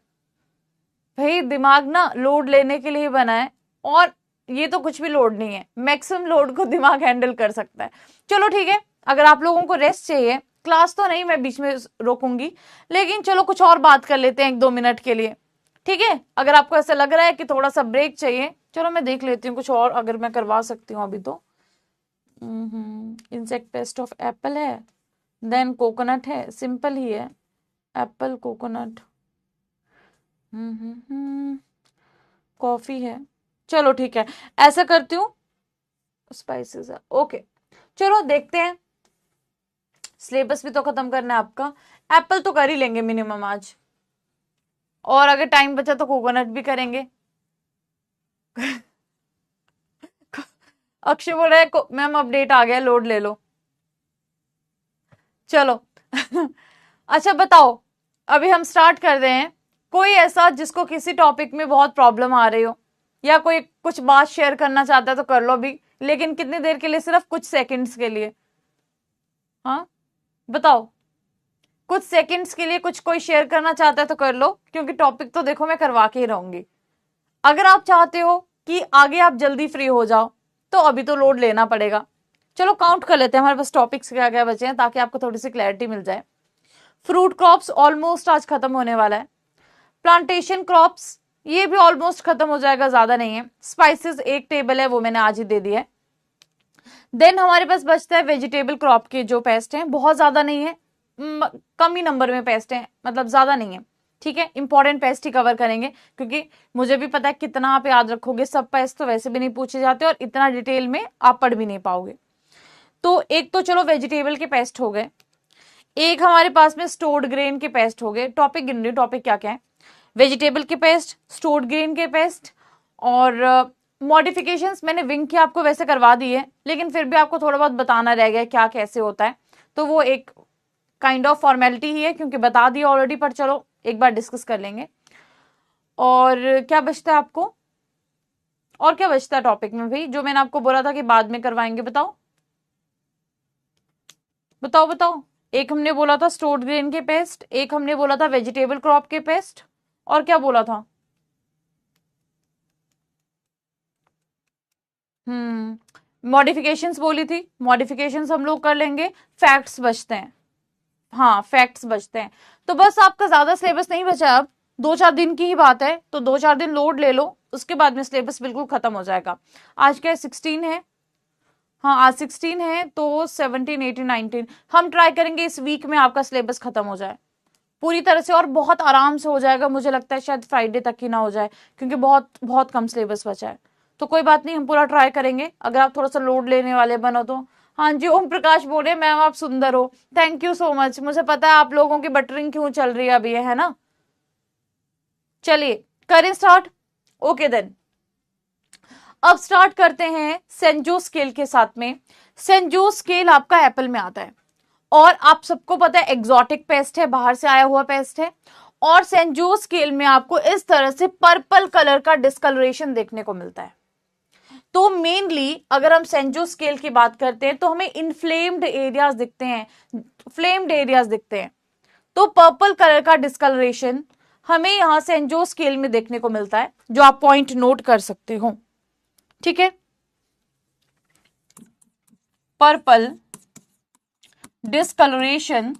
भाई दिमाग ना लोड लेने के लिए बना है, और ये तो कुछ भी लोड नहीं है, मैक्सिमम लोड को दिमाग हैंडल कर सकता है। चलो ठीक है, अगर आप लोगों को रेस्ट चाहिए क्लास तो नहीं मैं बीच में रोकूंगी, लेकिन चलो कुछ और बात कर लेते हैं 1-2 मिनट के लिए, ठीक है। अगर आपको ऐसा लग रहा है कि थोड़ा सा ब्रेक चाहिए, चलो मैं देख लेती हूँ कुछ और अगर मैं करवा सकती हूँ अभी तो। इंसेक्ट पेस्ट ऑफ एप्पल है, देन कोकोनट है, सिंपल ही है, एप्पल कोकोनट, कॉफी है, चलो ठीक है ऐसा करती हूँ, स्पाइसेस है, ओके। चलो देखते हैं, सिलेबस भी तो खत्म करना है आपका। एप्पल तो कर ही लेंगे मिनिमम आज, और अगर टाइम बचा तो कोकोनट भी करेंगे। अक्षय बोल रहा है मैम अपडेट आ गया, लोड ले लो। चलो अच्छा बताओ, अभी हम स्टार्ट कर रहे हैं। कोई ऐसा जिसको किसी टॉपिक में बहुत प्रॉब्लम आ रही हो, या कोई कुछ बात शेयर करना चाहता है तो कर लो अभी, लेकिन कितनी देर के लिए, सिर्फ कुछ सेकंड्स के लिए। हाँ बताओ, कुछ सेकंड्स के लिए कुछ कोई शेयर करना चाहता है तो कर लो, क्योंकि टॉपिक तो देखो मैं करवा के ही रहूंगी। अगर आप चाहते हो कि आगे आप जल्दी फ्री हो जाओ तो अभी तो लोड लेना पड़ेगा। चलो काउंट कर लेते हैं हमारे पास टॉपिक्स क्या क्या बचे हैं, ताकि आपको थोड़ी सी क्लैरिटी मिल जाए। फ्रूट क्रॉप्स ऑलमोस्ट आज खत्म होने वाला है। प्लांटेशन क्रॉप्स ये भी ऑलमोस्ट खत्म हो जाएगा, ज्यादा नहीं है। स्पाइसेस एक टेबल है, वो मैंने आज ही दे दिया है। देन हमारे पास बचता है वेजिटेबल क्रॉप के जो पेस्ट हैं, बहुत ज्यादा नहीं है, कम ही नंबर में पेस्ट हैं, मतलब ज्यादा नहीं है, ठीक है। इंपॉर्टेंट पेस्ट ही कवर करेंगे, क्योंकि मुझे भी पता है कितना आप याद रखोगे, सब पेस्ट तो वैसे भी नहीं पूछे जाते और इतना डिटेल में आप पढ़ भी नहीं पाओगे। तो एक तो चलो वेजिटेबल के पेस्ट हो गए, एक हमारे पास में स्टोर्ड ग्रेन के पेस्ट हो गए। टॉपिक गिन रही, टॉपिक क्या क्या है, वेजिटेबल के पेस्ट, स्टोर्ड ग्रेन के पेस्ट, और मॉडिफिकेशंस मैंने विंग की आपको वैसे करवा दी है, लेकिन फिर भी आपको थोड़ा बहुत बताना रह गया क्या कैसे होता है, तो वो एक काइंड ऑफ फॉर्मेलिटी ही है, क्योंकि बता दिया ऑलरेडी, पर चलो एक बार डिस्कस कर लेंगे। और क्या बचता है आपको, और क्या बचता है टॉपिक में भाई, जो मैंने आपको बोला था कि बाद में करवाएंगे, बताओ बताओ बताओ। एक हमने बोला था स्टोर्ड ग्रेन के पेस्ट, एक हमने बोला था वेजिटेबल क्रॉप के पेस्ट, और क्या बोला था, मॉडिफिकेशंस बोली थी, मॉडिफिकेशंस हम लोग कर लेंगे। फैक्ट्स बचते हैं, हाँ फैक्ट्स बचते हैं। तो बस आपका ज्यादा सिलेबस नहीं बचा, अब 2-4 दिन की ही बात है, तो 2-4 दिन लोड ले लो, उसके बाद में सिलेबस बिल्कुल खत्म हो जाएगा। आज क्या 16 है, हाँ आज 16 है, तो 17, 18, 19 हम ट्राई करेंगे इस वीक में आपका सिलेबस खत्म हो जाए पूरी तरह से, और बहुत आराम से हो जाएगा। मुझे लगता है शायद फ्राइडे तक ही ना हो जाए, क्योंकि बहुत बहुत कम सिलेबस बचा है। तो कोई बात नहीं, हम पूरा ट्राई करेंगे, अगर आप थोड़ा सा लोड लेने वाले बनो तो। हाँ जी, ओम प्रकाश बोले मैम आप सुंदर हो, थैंक यू सो मच। मुझे पता है आप लोगों की बटरिंग क्यों चल रही है अभी, है ना। चलिए करें स्टार्ट, ओके देन। अब स्टार्ट करते हैं सेंजो स्केल के साथ में। सेंजो स्केल आपका एप्पल में आता है, और आप सबको पता है एग्जॉटिक पेस्ट है, बाहर से आया हुआ पेस्ट है। और सेंजो स्केल में आपको इस तरह से पर्पल कलर का डिस्कलरेशन देखने को मिलता है। तो मेनली अगर हम सेंजो स्केल की बात करते हैं तो हमें इन्फ्लेम्ड एरियाज दिखते हैं, फ्लेम्ड एरियाज दिखते हैं। तो पर्पल कलर का डिस्कलरेशन हमें यहां सेंजो स्केल में देखने को मिलता है, जो आप पॉइंट नोट कर सकते हो, ठीक है। पर्पल डिस्कलरेशन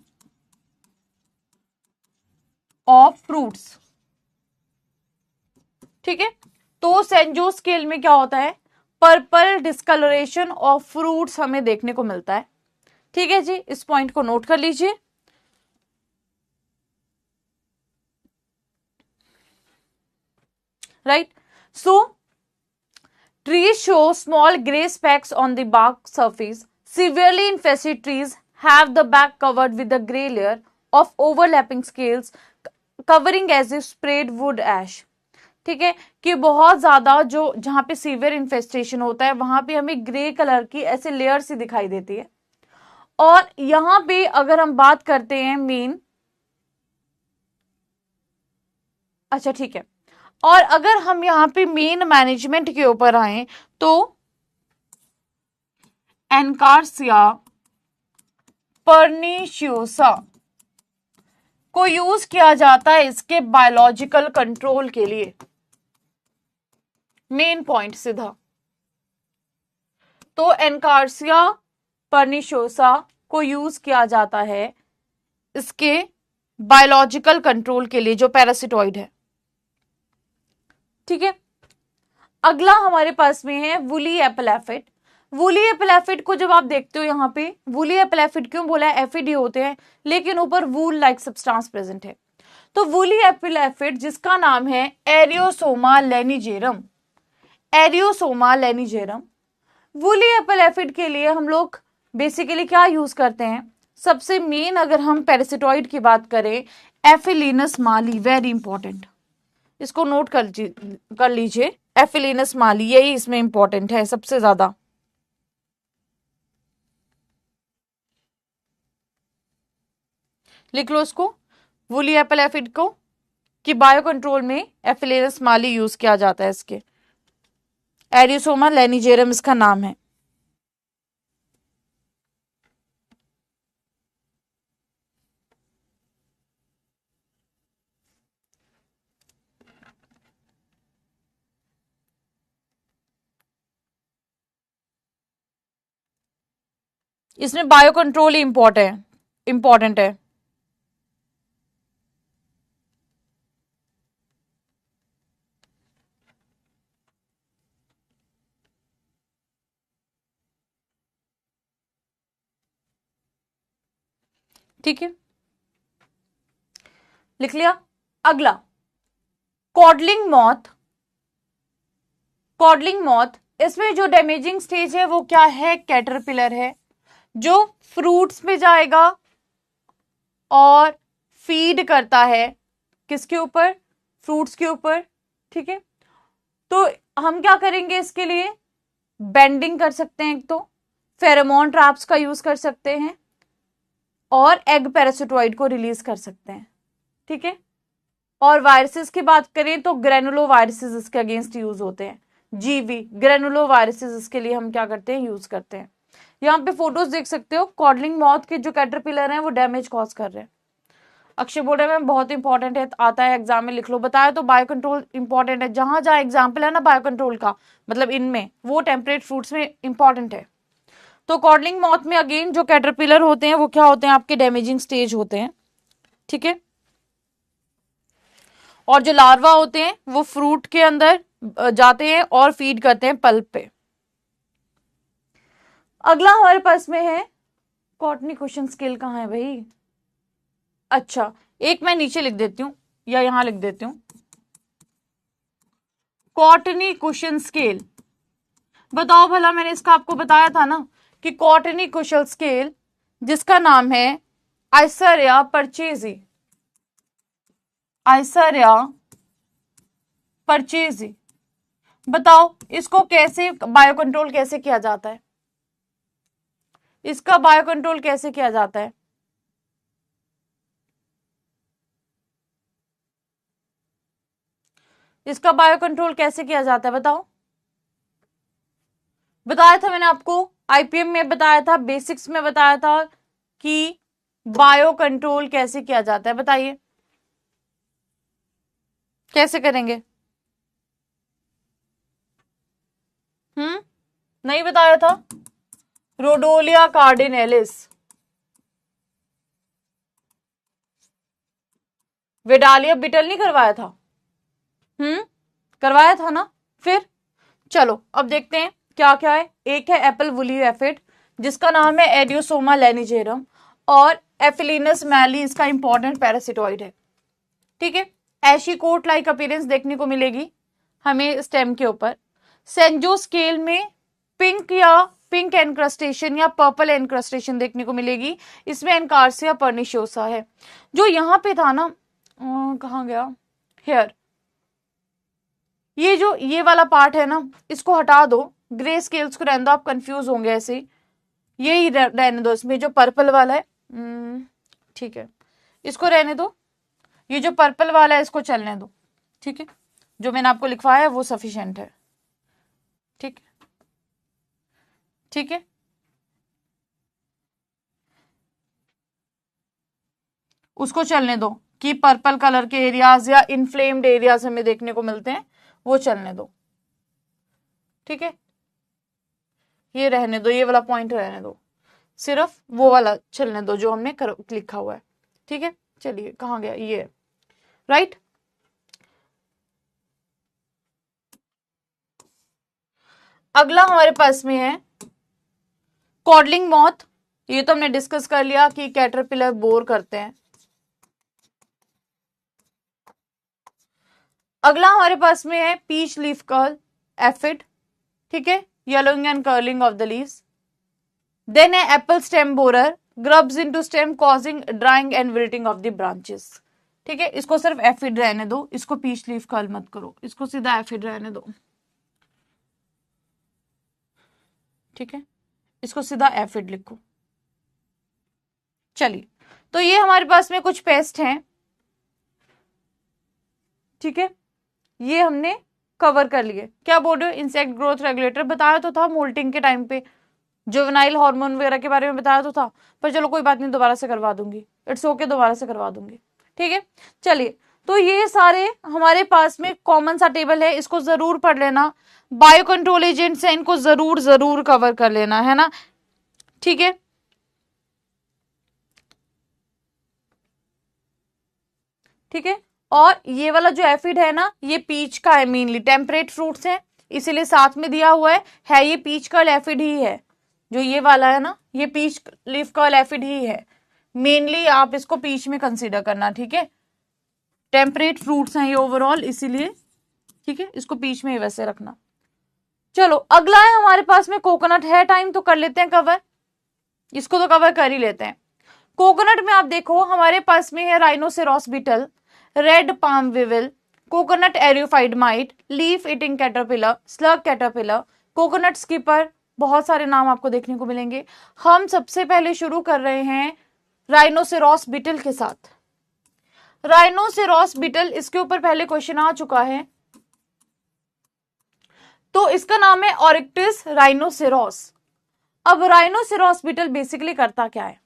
ऑफ फ्रूट्स, ठीक है। तो सेंजो स्केल में क्या होता है, पर्पल डिस्कलरेशन ऑफ फ्रूट्स हमें देखने को मिलता है, ठीक है जी। इस पॉइंट को नोट कर लीजिए। Right, so trees show small gray specks on the bark surface. Severely infested trees have the back covered with a gray layer of overlapping scales covering as if sprayed wood ash. ठीक है, कि बहुत ज्यादा जो जहां पे सीवियर इन्फेस्टेशन होता है वहां पे हमें ग्रे कलर की ऐसे लेयर सी दिखाई देती है। और यहां पे अगर हम बात करते हैं मेन, अच्छा ठीक है, और अगर हम यहां पे मेन मैनेजमेंट के ऊपर आए तो एनकार्सिया पर्निशियोसा को यूज किया जाता है इसके बायोलॉजिकल कंट्रोल के लिए। मेन पॉइंट सीधा, तो एनकार्सिया पर्निशियोसा को यूज किया जाता है इसके बायोलॉजिकल कंट्रोल के लिए, जो पैरासिटॉइड है। ठीक है, अगला हमारे पास में है woolly Apple aphid. Woolly Apple aphid को जब आप देखते हो यहाँ पे, वुली एप्पल एफिड क्यों बोला है, एफिड होते हैं लेकिन ऊपर वूल लाइक सब्सटेंस प्रेजेंट है। तो वुली एप्पल एफिड जिसका नाम है एरियोसोमा लेनिजेरम, एरियोसोमा लेनिजेरम, वुली एप्पल एफिड के लिए हम लोग बेसिकली क्या यूज करते हैं, सबसे मेन अगर हम पैरासिटॉइड की बात करें, एफिलिनस माली, वेरी इंपॉर्टेंट, इसको नोट कर लीजिए, एफिलिनस माली, यही इसमें इंपॉर्टेंट है सबसे ज्यादा। लिख लो इसको, वुली एप्पल एफिड को कि बायो कंट्रोल में एफिलिनस माली यूज किया जाता है, इसके एरियोसोमा लेनिजेरम इसका नाम है। इसमें बायो कंट्रोल ही इंपॉर्टेंट है। ठीक है, लिख लिया। अगला कॉडलिंग मॉथ, कॉडलिंग मॉथ, इसमें जो डैमेजिंग स्टेज है वो क्या है, कैटरपिलर है, जो फ्रूट्स में जाएगा और फीड करता है किसके ऊपर, फ्रूट्स के ऊपर। ठीक है, तो हम क्या करेंगे इसके लिए, बेंडिंग कर सकते हैं, एक तो फेरोमोन ट्रैप्स का यूज कर सकते हैं और एग पैरासिटॉइड को रिलीज कर सकते हैं। ठीक है, और वायरसेस की बात करें तो ग्रेनुलो वायरसेस इसके अगेंस्ट यूज होते हैं, जीवी ग्रेनुलो वायरसेस इसके लिए हम क्या करते हैं, यूज करते हैं। यहाँ पे फोटोज देख सकते हो, कॉडलिंग मॉथ के जो कैटरपिलर हैं वो डैमेज कॉज कर रहे हैं। अक्षय बोर्ड में बहुत इंपॉर्टेंट है, आता है एग्जाम में, लिख लो। बताया तो बायो कंट्रोल इंपॉर्टेंट है, जहां जहां एग्जाम्पल है ना बायो कंट्रोल का, मतलब इनमें वो टेम्परेट फ्रूट्स में इंपॉर्टेंट है। तो कॉडलिंग मॉथ में अगेन जो कैटरपिलर होते हैं वो क्या होते हैं, आपके डैमेजिंग स्टेज होते हैं। ठीक है, और जो लार्वा होते हैं वो फ्रूट के अंदर जाते हैं और फीड करते हैं पल्प पे। अगला हमारे पास में है कॉटनी क्वेश्चन स्केल, कहाँ है भाई, अच्छा एक मैं नीचे लिख देती हूं या यहां लिख देती हूं, कॉटनी क्वेश्चन स्केल। बताओ भला, मैंने इसका आपको बताया था ना कि कॉटनी क्वेश्चन स्केल जिसका नाम है आइसरिया परचेजी, आइसरिया परचेजी, बताओ इसको कैसे बायो कंट्रोल कैसे किया जाता है, इसका बायो कंट्रोल कैसे किया जाता है, इसका बायो कंट्रोल कैसे किया जाता है, बताओ। बताया था मैंने आपको, आईपीएम में बताया था, बेसिक्स में बताया था कि बायो कंट्रोल कैसे किया जाता है, बताइए कैसे करेंगे। नहीं बताया था, रोडोलिया कार्डिनेलिस, वेडालिया बिटल नहीं करवाया था, करवाया था ना। फिर चलो अब देखते हैं क्या क्या है। एक है एप्पल वुली एफिड जिसका नाम है एरियोसोमा लेनिजेरम, और एफिलिनस मैली इसका इंपॉर्टेंट पैरासिटॉइड है। ठीक है, ऐशी कोट लाइक अपीयरेंस देखने को मिलेगी हमें स्टेम के ऊपर। सेंजो स्केल में पिंक एनक्रस्टेशन या पर्पल एनक्रस्टेशन देखने को मिलेगी, इसमें एनकार्सिया पर्निशियोसा है। जो यहाँ पे था ना, कहाँ गया, हेयर, ये वाला पार्ट है ना, इसको हटा दो, ग्रे स्केल्स को रहने दो, आप कंफ्यूज होंगे ऐसे ही, यही रहने दो, इसमें जो पर्पल वाला है, ठीक है इसको रहने दो, ये जो पर्पल वाला है इसको चलने दो। ठीक है, जो मैंने आपको लिखवाया है वो सफिशिएंट है। ठीक है, ठीक है, उसको चलने दो कि पर्पल कलर के एरियाज या इन्फ्लेम्ड एरियाज हमें देखने को मिलते हैं, वो चलने दो। ठीक है, ये रहने दो, ये वाला पॉइंट रहने दो। सिर्फ वो वाला चलने दो जो हमने लिखा हुआ है, ठीक है। चलिए कहाँ गया ये, राइट। अगला हमारे पास में है कॉडलिंग मॉथ। ये तो हमने डिस्कस कर लिया कि कैटरपिलर बोर करते हैं। अगला हमारे पास में है पीच लीफ कर्ल एफिड, ठीक है, yellowing and curling of the leaves. Then है apple stem borer, grubs into stem causing drying and wilting of the branches, ठीक है। इसको सिर्फ एफिड रहने दो, इसको पीच लीफ कर्ल मत करो, इसको सीधा एफिड रहने दो, ठीक है, इसको सीधा एफिड लिखो। चलिए, तो ये हमारे पास में कुछ पेस्ट हैं, ठीक है, ये हमने कवर कर लिए। क्या बोल रहे हो, इंसेक्ट ग्रोथ रेगुलेटर बताया तो था मोल्टिंग के टाइम पे, जुवेनाइल हार्मोन वगैरह के बारे में बताया तो था, पर चलो कोई बात नहीं, दोबारा से करवा दूंगी, इट्स ओके, दोबारा से करवा दूंगी, ठीक है। चलिए, तो ये सारे हमारे पास में कॉमन सा टेबल है, इसको जरूर पढ़ लेना। बायो कंट्रोल एजेंट्स है, इनको जरूर जरूर कवर कर लेना, है ना, ठीक है। ठीक है, और ये वाला जो एफिड है ना, ये पीच का है, मेनली टेम्परेट फ्रूट्स है, इसीलिए साथ में दिया हुआ है ये पीच कर्ल एफिड ही है, जो ये वाला है ना, ये पीच लीफ कर्ल एफिड ही है, मेनली आप इसको पीच में कंसीडर करना, ठीक है। टेम्परेट फ्रूट्स हैं ये ओवरऑल, इसीलिए, ठीक है, इसको पीच में ही वैसे रखना। चलो, अगला है हमारे पास में कोकोनट है, टाइम तो कर लेते हैं कवर, इसको तो कवर कर ही लेते हैं। कोकोनट में आप देखो हमारे पास में है rhinoceros beetle, red palm weevil, coconut eriophyid mite, leaf eating caterpillar, slug caterpillar, coconut skipper, बहुत सारे नाम आपको देखने को मिलेंगे। हम सबसे पहले शुरू कर रहे हैं राइनोसेरोस बीटल के साथ। राइनोसेरोस बीटल, इसके ऊपर पहले क्वेश्चन आ चुका है, तो इसका नाम है ऑरिक्टिस राइनोसेरोस। अब राइनोसेरोस बीटल बेसिकली करता क्या है,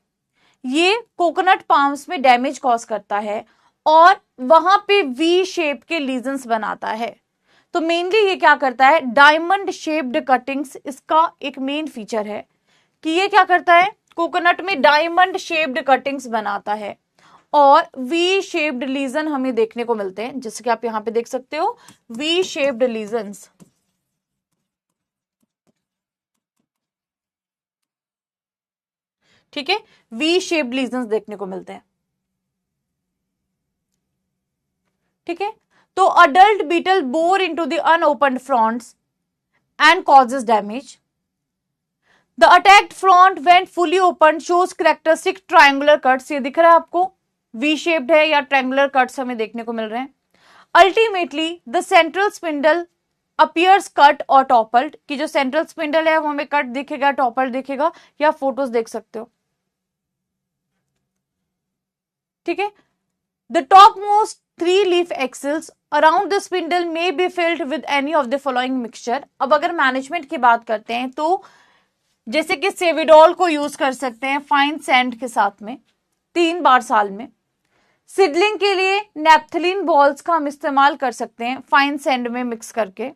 ये कोकोनट पाम्स में डैमेज कॉज करता है और वहां पे वी शेप के लीजन्स बनाता है। तो मेनली ये क्या करता है, डायमंड शेप्ड कटिंग्स इसका एक मेन फीचर है कि ये क्या करता है, कोकोनट में डायमंड शेप्ड कटिंग्स बनाता है और वी शेप्ड लीजन हमें देखने को मिलते हैं, जैसे कि आप यहां पे देख सकते हो वी शेप्ड लीजन्स, ठीक है, वी शेप्ड लीजन्स देखने को मिलते हैं, ठीक है। तो adult beetle bore into the unopened fronds and causes damage. The attacked frond when fully open shows characteristic triangular cuts, ये दिख रहा है आपको, वी शेप्ड है या ट्रायंगुलर कट्स हमें देखने को मिल रहे हैं। Ultimately the central spindle appears cut और टॉपल्ड, की जो सेंट्रल स्पिंडल है वो हमें कट दिखेगा, टॉपल्ड दिखेगा, या फोटोज देख सकते हो, ठीक है। The top most 3 leaf exiles around the spindle may be filled with any of the following mixture. अब अगर मैनेजमेंट की बात करते हैं तो जैसे कि सेविडोल को यूज कर सकते हैं फाइन सैंड के साथ में 3 बार साल में। सिडलिंग के लिए नेप्थलीन बॉल्स का हम इस्तेमाल कर सकते हैं फाइन सैंड में मिक्स करके,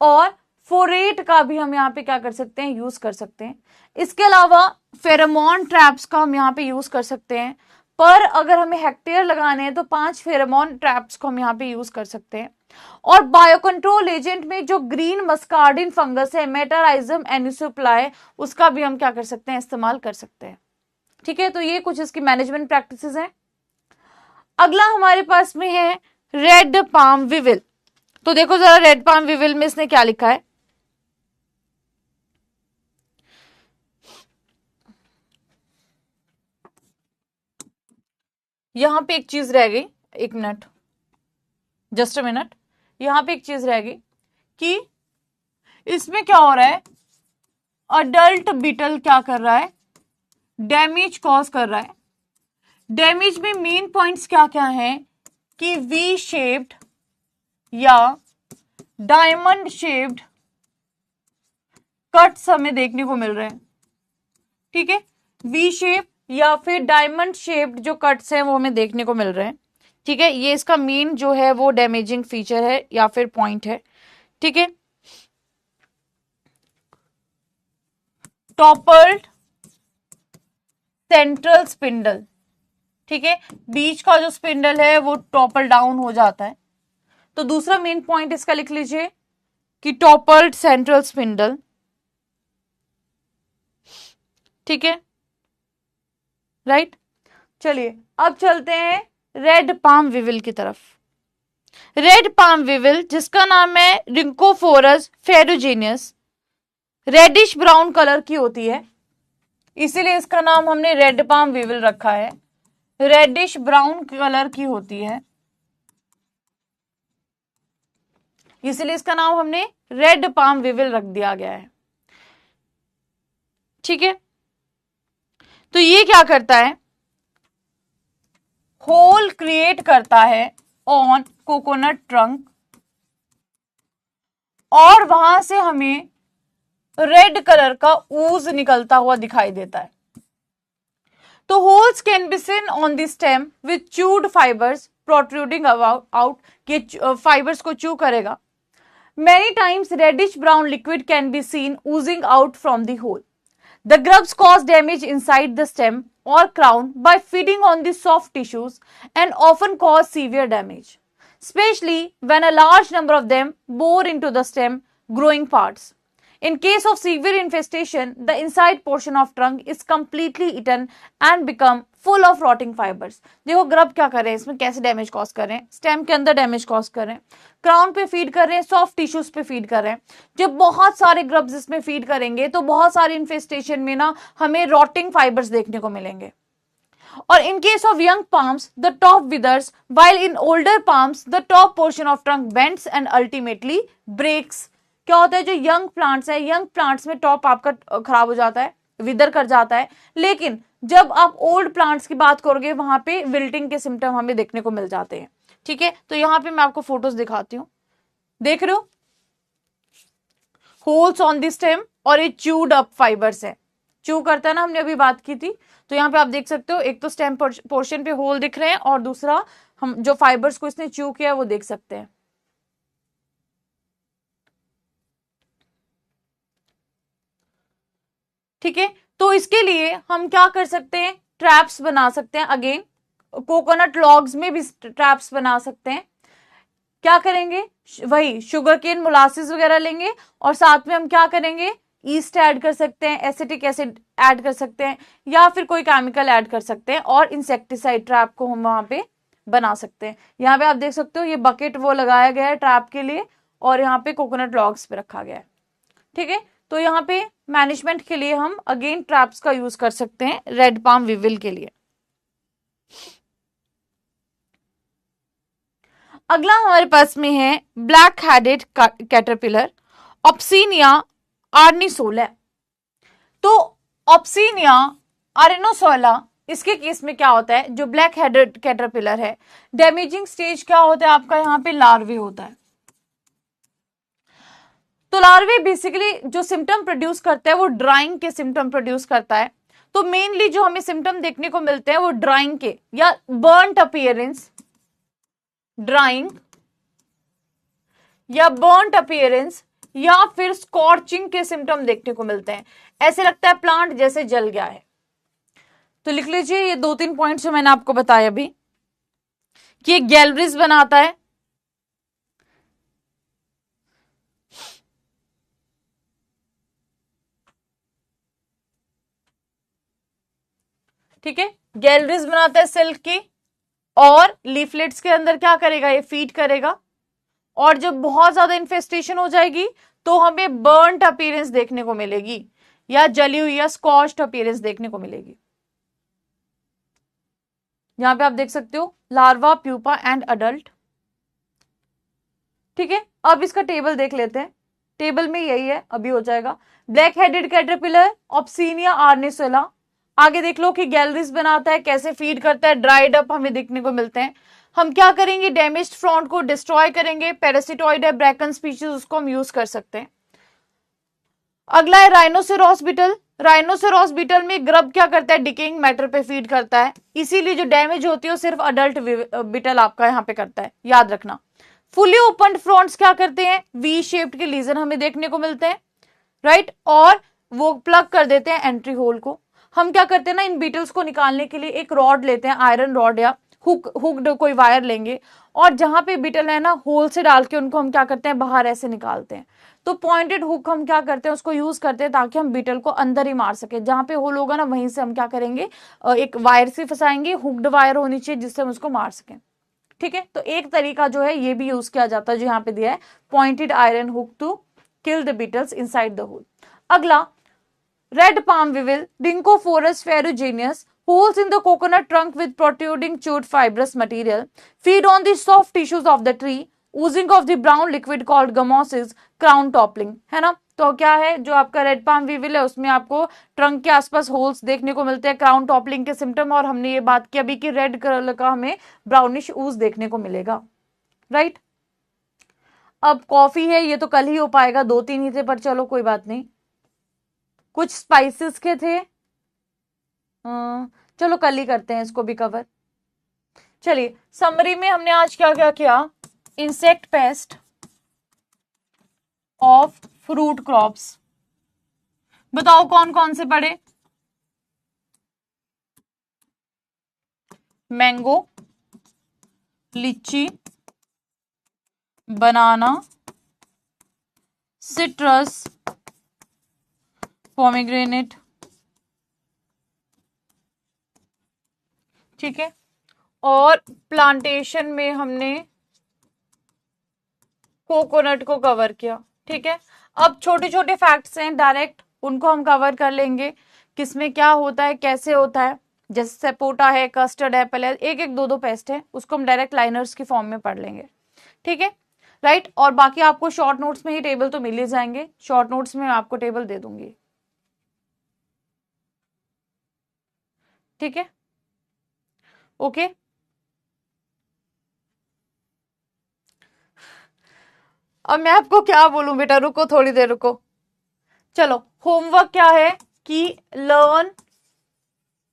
और फोरेट का भी हम यहाँ पे क्या कर सकते हैं, यूज कर सकते हैं। इसके अलावा फेरोमोन ट्रैप्स का हम यहाँ पे यूज कर सकते हैं, पर अगर हमें हेक्टेयर लगाने हैं तो 5 फेरोमोन ट्रैप्स को हम यहाँ पे यूज कर सकते हैं। और बायोकंट्रोल एजेंट में जो ग्रीन मस्कार्डिन फंगस है मेटाराइजम एनिसोप्लाई, उसका भी हम क्या कर सकते हैं, इस्तेमाल कर सकते हैं, ठीक है। तो ये कुछ इसकी मैनेजमेंट प्रैक्टिसेस हैं। अगला हमारे पास में है रेड पाम विविल। तो देखो जरा रेड पाम विविल में इसने क्या लिखा है, यहां पे एक चीज रह गई, एक मिनट, जस्ट अ मिनट, यहां पे एक चीज रह गई कि इसमें क्या हो रहा है, अडल्ट बीटल क्या कर रहा है, डैमेज कॉज कर रहा है। डैमेज में मेन पॉइंट्स क्या क्या हैं कि वी शेप्ड या डायमंड शेप्ड कट्स हमें देखने को मिल रहे हैं, ठीक है, वी शेप या फिर डायमंड शेप्ड जो कट्स हैं वो हमें देखने को मिल रहे हैं, ठीक है। ये इसका मेन जो है वो डैमेजिंग फीचर है या फिर पॉइंट है, ठीक है। टॉपर्ड सेंट्रल स्पिंडल, ठीक है, बीच का जो स्पिंडल है वो टॉपल डाउन हो जाता है। तो दूसरा मेन पॉइंट इसका लिख लीजिए कि टॉपल्ड सेंट्रल स्पिंडल, ठीक है, राइट। चलिए अब चलते हैं रेड पाम विविल की तरफ। रेड पाम विविल जिसका नाम है रिंकोफोरस फेरुजीनियस, रेडिश ब्राउन कलर की होती है, इसीलिए इसका नाम हमने रेड पाम विविल रखा है। रेडिश ब्राउन कलर की होती है, इसलिए इसका नाम हमने रेड पाम विविल रख दिया गया है, ठीक है। तो ये क्या करता है, होल क्रिएट करता है ऑन कोकोनट ट्रंक, और वहां से हमें रेड कलर का ऊज निकलता हुआ दिखाई देता है। तो holes can be seen on the stem with chewed fibres protruding out, ये फाइबर्स को च्यू करेगा। Many times reddish brown liquid can be seen oozing out from the hole. The grubs cause damage inside the stem or crown by feeding on the soft tissues and often cause severe damage, especially when a large number of them bore into the stem growing parts. In case of severe infestation, the inside portion of trunk is completely eaten and become full of rotting fibers. देखो ग्रब क्या कर रहे हैं, इसमें कैसे डैमेज कॉज कर रहे हैं, स्टेम के अंदर डैमेज कॉज कर रहे हैं, क्राउन पे फीड कर रहे हैं, सॉफ्ट टिश्यूज पे फीड कर रहे हैं। जब बहुत सारे ग्रब्स इसमें फीड करेंगे तो बहुत सारे इन्फेस्टेशन में ना हमें रॉटिंग फाइबर्स देखने को मिलेंगे। और in case of young palms, the top withers, while in older palms, the top portion of trunk bends and ultimately breaks. क्या होता है, जो यंग प्लांट्स है, यंग प्लांट्स में टॉप आपका खराब हो जाता है, विदर कर जाता है, लेकिन जब आप ओल्ड प्लांट्स की बात करोगे वहां पे विल्टिंग के सिम्टम हमें देखने को मिल जाते हैं, ठीक है। तो यहां पे मैं आपको फोटोज दिखाती हूँ, देख रहे हो, होल्स ऑन द स्टेम, और ये च्यूड अप फाइबर्स है, च्यू करता है ना, हमने अभी बात की थी। तो यहाँ पे आप देख सकते हो, एक तो स्टेम पोर्शन पे होल दिख रहे हैं, और दूसरा हम जो फाइबर्स को इसने च्यू किया है वो देख सकते हैं, ठीक है। तो इसके लिए हम क्या कर सकते हैं, ट्रैप्स बना सकते हैं। अगेन कोकोनट लॉग्स में भी ट्रैप्स बना सकते हैं। क्या करेंगे, वही शुगर केन मोलासिस वगैरह लेंगे, और साथ में हम क्या करेंगे, ईस्ट ऐड कर सकते हैं, एसिटिक एसिड ऐड कर सकते हैं, या फिर कोई केमिकल ऐड कर सकते हैं, और इंसेक्टिसाइड ट्रैप को हम वहां पे बना सकते हैं। यहाँ पे आप देख सकते हो ये बकेट वो लगाया गया है ट्रैप के लिए, और यहाँ पे कोकोनट लॉग्स पे रखा गया है, ठीक है। तो यहाँ पे मैनेजमेंट के लिए हम अगेन ट्रैप्स का यूज कर सकते हैं रेड पाम विविल के लिए। अगला हमारे पास में है ब्लैक हेडेड कैटरपिलर, ऑप्सिनिया आर्निसोला। तो ऑप्सिनिया आर्निसोला, इसके केस में क्या होता है, जो ब्लैक हेडेड कैटरपिलर है, डैमेजिंग स्टेज क्या होता है आपका, यहाँ पे लार्वे होता है। तो लार्वे बेसिकली जो सिम्टम प्रोड्यूस करता है वो ड्राइंग के सिम्टम प्रोड्यूस करता है। तो मेनली जो हमें सिम्टम देखने को मिलते हैं वो ड्राइंग के, या बर्न्ट अपीयरेंस, ड्राइंग या बर्न्ट अपीयरेंस, या फिर स्कॉर्चिंग के सिम्टम देखने को मिलते हैं। ऐसे लगता है प्लांट जैसे जल गया है। तो लिख लीजिए ये 2-3 पॉइंट्स जो मैंने आपको बताया अभी, कि ये गैलरीज बनाता है, ठीक है, गैलरीज बनाता है सिल्क की, और लीफलेट्स के अंदर क्या करेगा, ये फीड करेगा, और जब बहुत ज्यादा इन्फेस्टेशन हो जाएगी तो हमें बर्न्ट अपीयरेंस देखने को मिलेगी, या जली हुई या स्कॉच्ड अपीयरेंस देखने को मिलेगी। यहां पे आप देख सकते हो लार्वा, प्यूपा एंड अडल्ट, ठीक है। अब इसका टेबल देख लेते हैं, टेबल में यही है, अभी हो जाएगा। ब्लैक हेडेड कैटरपिलर ऑप्सिनिया आर्निसोला, आगे देख लो कि गैलरीज बनाता है, कैसे फीड करता है, ड्राइड अप हमें देखने को मिलते हैं। हम क्या करेंगे, डैमेज्ड फ्रंट को डिस्ट्रॉय करेंगे, पैरासिटॉइड है, ब्रैकन स्पीशीज, उसको हम यूज कर सकते हैं। अगला है राइनोसेरोस बीटल। राइनोसेरोस बीटल में ग्रब क्या करता है, डिकेइंग मैटर पे फीड करता है, इसीलिए जो डैमेज होती है वो सिर्फ अडल्ट बीटल आपका यहाँ पे करता है, याद रखना। फुली ओपन फ्रंट्स क्या करते हैं, वी शेप्ड के लीजन हमें देखने को मिलते हैं, राइट, और वो प्लग कर देते हैं एंट्री होल को। हम क्या करते हैं ना, इन बीटल्स को निकालने के लिए एक रॉड लेते हैं, आयरन रॉड या हुक्ड कोई वायर लेंगे, और जहां पे बीटल है ना, होल से डाल के उनको हम क्या करते हैं, बाहर ऐसे निकालते हैं। तो पॉइंटेड हुक हम क्या करते हैं, उसको यूज करते हैं ताकि हम बीटल को अंदर ही मार सके। जहां पे होल होगा ना, वहीं से हम क्या करेंगे, एक वायर से फंसाएंगे, हुक्ड वायर होनी चाहिए जिससे हम उसको मार सकें। ठीक है, तो एक तरीका जो है ये भी यूज किया जाता है, जो यहाँ पे दिया है, pointed iron hook to kill the beetles inside the hole. अगला, red palm weevil, Rhynchophorus ferrugineus, holes in the coconut trunk with protruding chewed fibrous material, feed on the soft tissues of the tree, oozing of the brown liquid called gummosis, crown toppling, है ना। तो क्या है, जो आपका रेड पाम विविल है उसमें आपको ट्रंक के आसपास होल्स देखने को मिलते हैं, क्राउन टॉपलिंग के सिम्टम, और हमने ये बात की अभी कि रेड कलर का हमें ब्राउनिश ऊज देखने को मिलेगा, राइट। अब कॉफी है, ये तो कल ही हो पाएगा, 2-3 ही थे, पर चलो कोई बात नहीं। कुछ स्पाइसेस के थे, चलो कल ही करते हैं इसको भी कवर। चलिए, समरी में हमने आज क्या क्या किया, insect pest of fruit crops, बताओ कौन कौन से पढ़े। मैंगो, लीची, बनाना, सिट्रस, पोमेग्रेनेट, ठीक है। और प्लांटेशन में हमने कोकोनट को कवर किया, ठीक है। अब छोटे छोटे फैक्ट्स हैं डायरेक्ट, उनको हम कवर कर लेंगे, किसमें क्या होता है, कैसे होता है। जैसे सपोटा है, कस्टर्ड एप्पल है, एक एक दो दो पेस्ट है, उसको हम डायरेक्ट लाइनर्स की फॉर्म में पढ़ लेंगे, ठीक है, राइट। और बाकी आपको शॉर्ट नोट्स में ही टेबल तो मिल ही जाएंगे, शॉर्ट नोट्स में आपको टेबल दे दूंगी, ठीक है, ओके। अब मैं आपको क्या बोलूं बेटा, रुको थोड़ी देर रुको। चलो, होमवर्क क्या है कि लर्न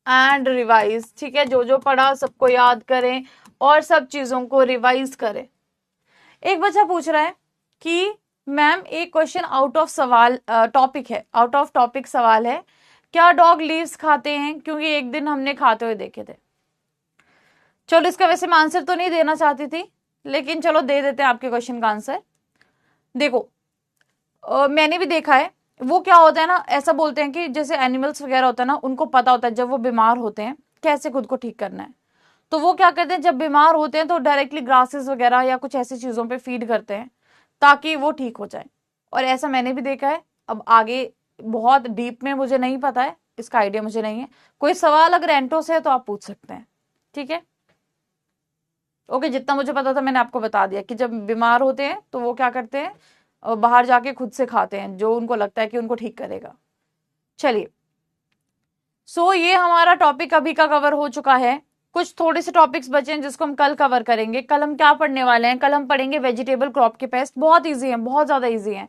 एंड रिवाइज, ठीक है, जो जो पढ़ा सबको याद करें और सब चीजों को रिवाइज करें। एक बच्चा पूछ रहा है कि मैम एक क्वेश्चन आउट ऑफ सवाल टॉपिक है, आउट ऑफ टॉपिक सवाल है, क्या डॉग लीव्स खाते हैं, क्योंकि एक दिन हमने खाते हुए देखे थे। चलो, इसका वैसे मैं आंसर तो नहीं देना चाहती थी, लेकिन चलो दे देते हैं आपके क्वेश्चन का आंसर। देखो, मैंने भी देखा है, वो क्या होता है ना, ऐसा बोलते हैं कि जैसे एनिमल्स वगैरह होता है ना, उनको पता होता है जब वो बीमार होते हैं कैसे खुद को ठीक करना है। तो वो क्या करते हैं, जब बीमार होते हैं तो डायरेक्टली ग्रासेस वगैरह या कुछ ऐसी चीजों पे फीड करते हैं ताकि वो ठीक हो जाए। और ऐसा मैंने भी देखा है। अब आगे बहुत डीप में मुझे नहीं पता है, इसका आइडिया मुझे नहीं है। कोई सवाल अगर एंटो से है तो आप पूछ सकते हैं, ठीक है, ओके। जितना मुझे पता था मैंने आपको बता दिया कि जब बीमार होते हैं तो वो क्या करते हैं, बाहर जाके खुद से खाते हैं जो उनको लगता है कि उनको ठीक करेगा। चलिए, सो ये हमारा टॉपिक अभी का कवर हो चुका है। कुछ थोड़े से टॉपिक्स बचे हैं जिसको हम कल कवर करेंगे। कल हम क्या पढ़ने वाले हैं, कल हम पढ़ेंगे वेजिटेबल क्रॉप के पेस्ट, बहुत ईजी है, बहुत ज्यादा ईजी है।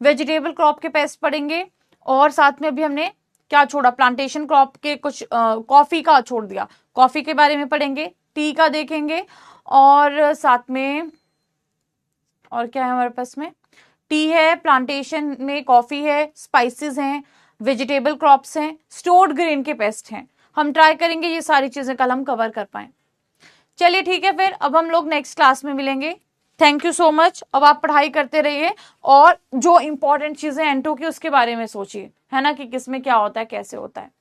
वेजिटेबल क्रॉप के पेस्ट पढ़ेंगे, और साथ में अभी हमने क्या छोड़ा, प्लांटेशन क्रॉप के कुछ कॉफी का छोड़ दिया, कॉफी के बारे में पढ़ेंगे, टी का देखेंगे, और साथ में और क्या है हमारे पास में, टी है, प्लांटेशन में कॉफी है, स्पाइसेस हैं, वेजिटेबल क्रॉप्स हैं, स्टोर्ड ग्रेन के पेस्ट हैं। हम ट्राई करेंगे ये सारी चीजें कल हम कवर कर पाए। चलिए ठीक है, फिर अब हम लोग नेक्स्ट क्लास में मिलेंगे। Thank you so much. अब आप पढ़ाई करते रहिए और जो इंपॉर्टेंट चीजें एंटो की उसके बारे में सोचिए, है ना, कि किसमें क्या होता है, कैसे होता है।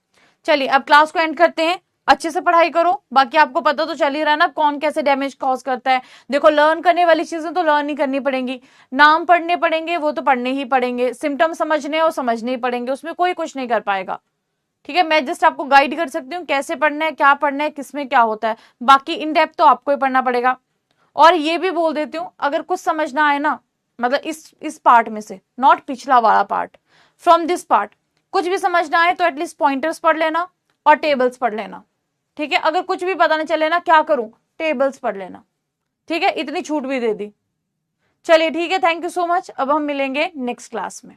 चलिए अब क्लास को एंड करते हैं। अच्छे से पढ़ाई करो, बाकी आपको पता तो चल ही रहा है ना कौन कैसे डैमेज कॉज करता है। देखो, लर्न करने वाली चीजें तो लर्न ही करनी पड़ेंगी, नाम पढ़ने पड़ेंगे वो तो पढ़ने ही पड़ेंगे, सिम्टम समझने और समझने ही पड़ेंगे, उसमें कोई कुछ नहीं कर पाएगा, ठीक है। मैं जस्ट आपको गाइड कर सकती हूँ कैसे पढ़ना है, क्या पढ़ना है, किसमें क्या होता है, बाकी इन डेप्थ तो आपको ही पढ़ना पड़ेगा। और ये भी बोल देती हूँ, अगर कुछ समझना आए ना, मतलब इस पार्ट में से, नॉट पिछला वाला पार्ट, फ्रॉम दिस पार्ट कुछ भी समझना आए तो एटलीस्ट पॉइंटर्स पढ़ लेना और टेबल्स पढ़ लेना, ठीक है। अगर कुछ भी पता नहीं चले ना क्या करूं, टेबल्स पढ़ लेना, ठीक है। इतनी छूट भी दे दी। चलिए ठीक है, थैंक यू सो मच। अब हम मिलेंगे नेक्स्ट क्लास में।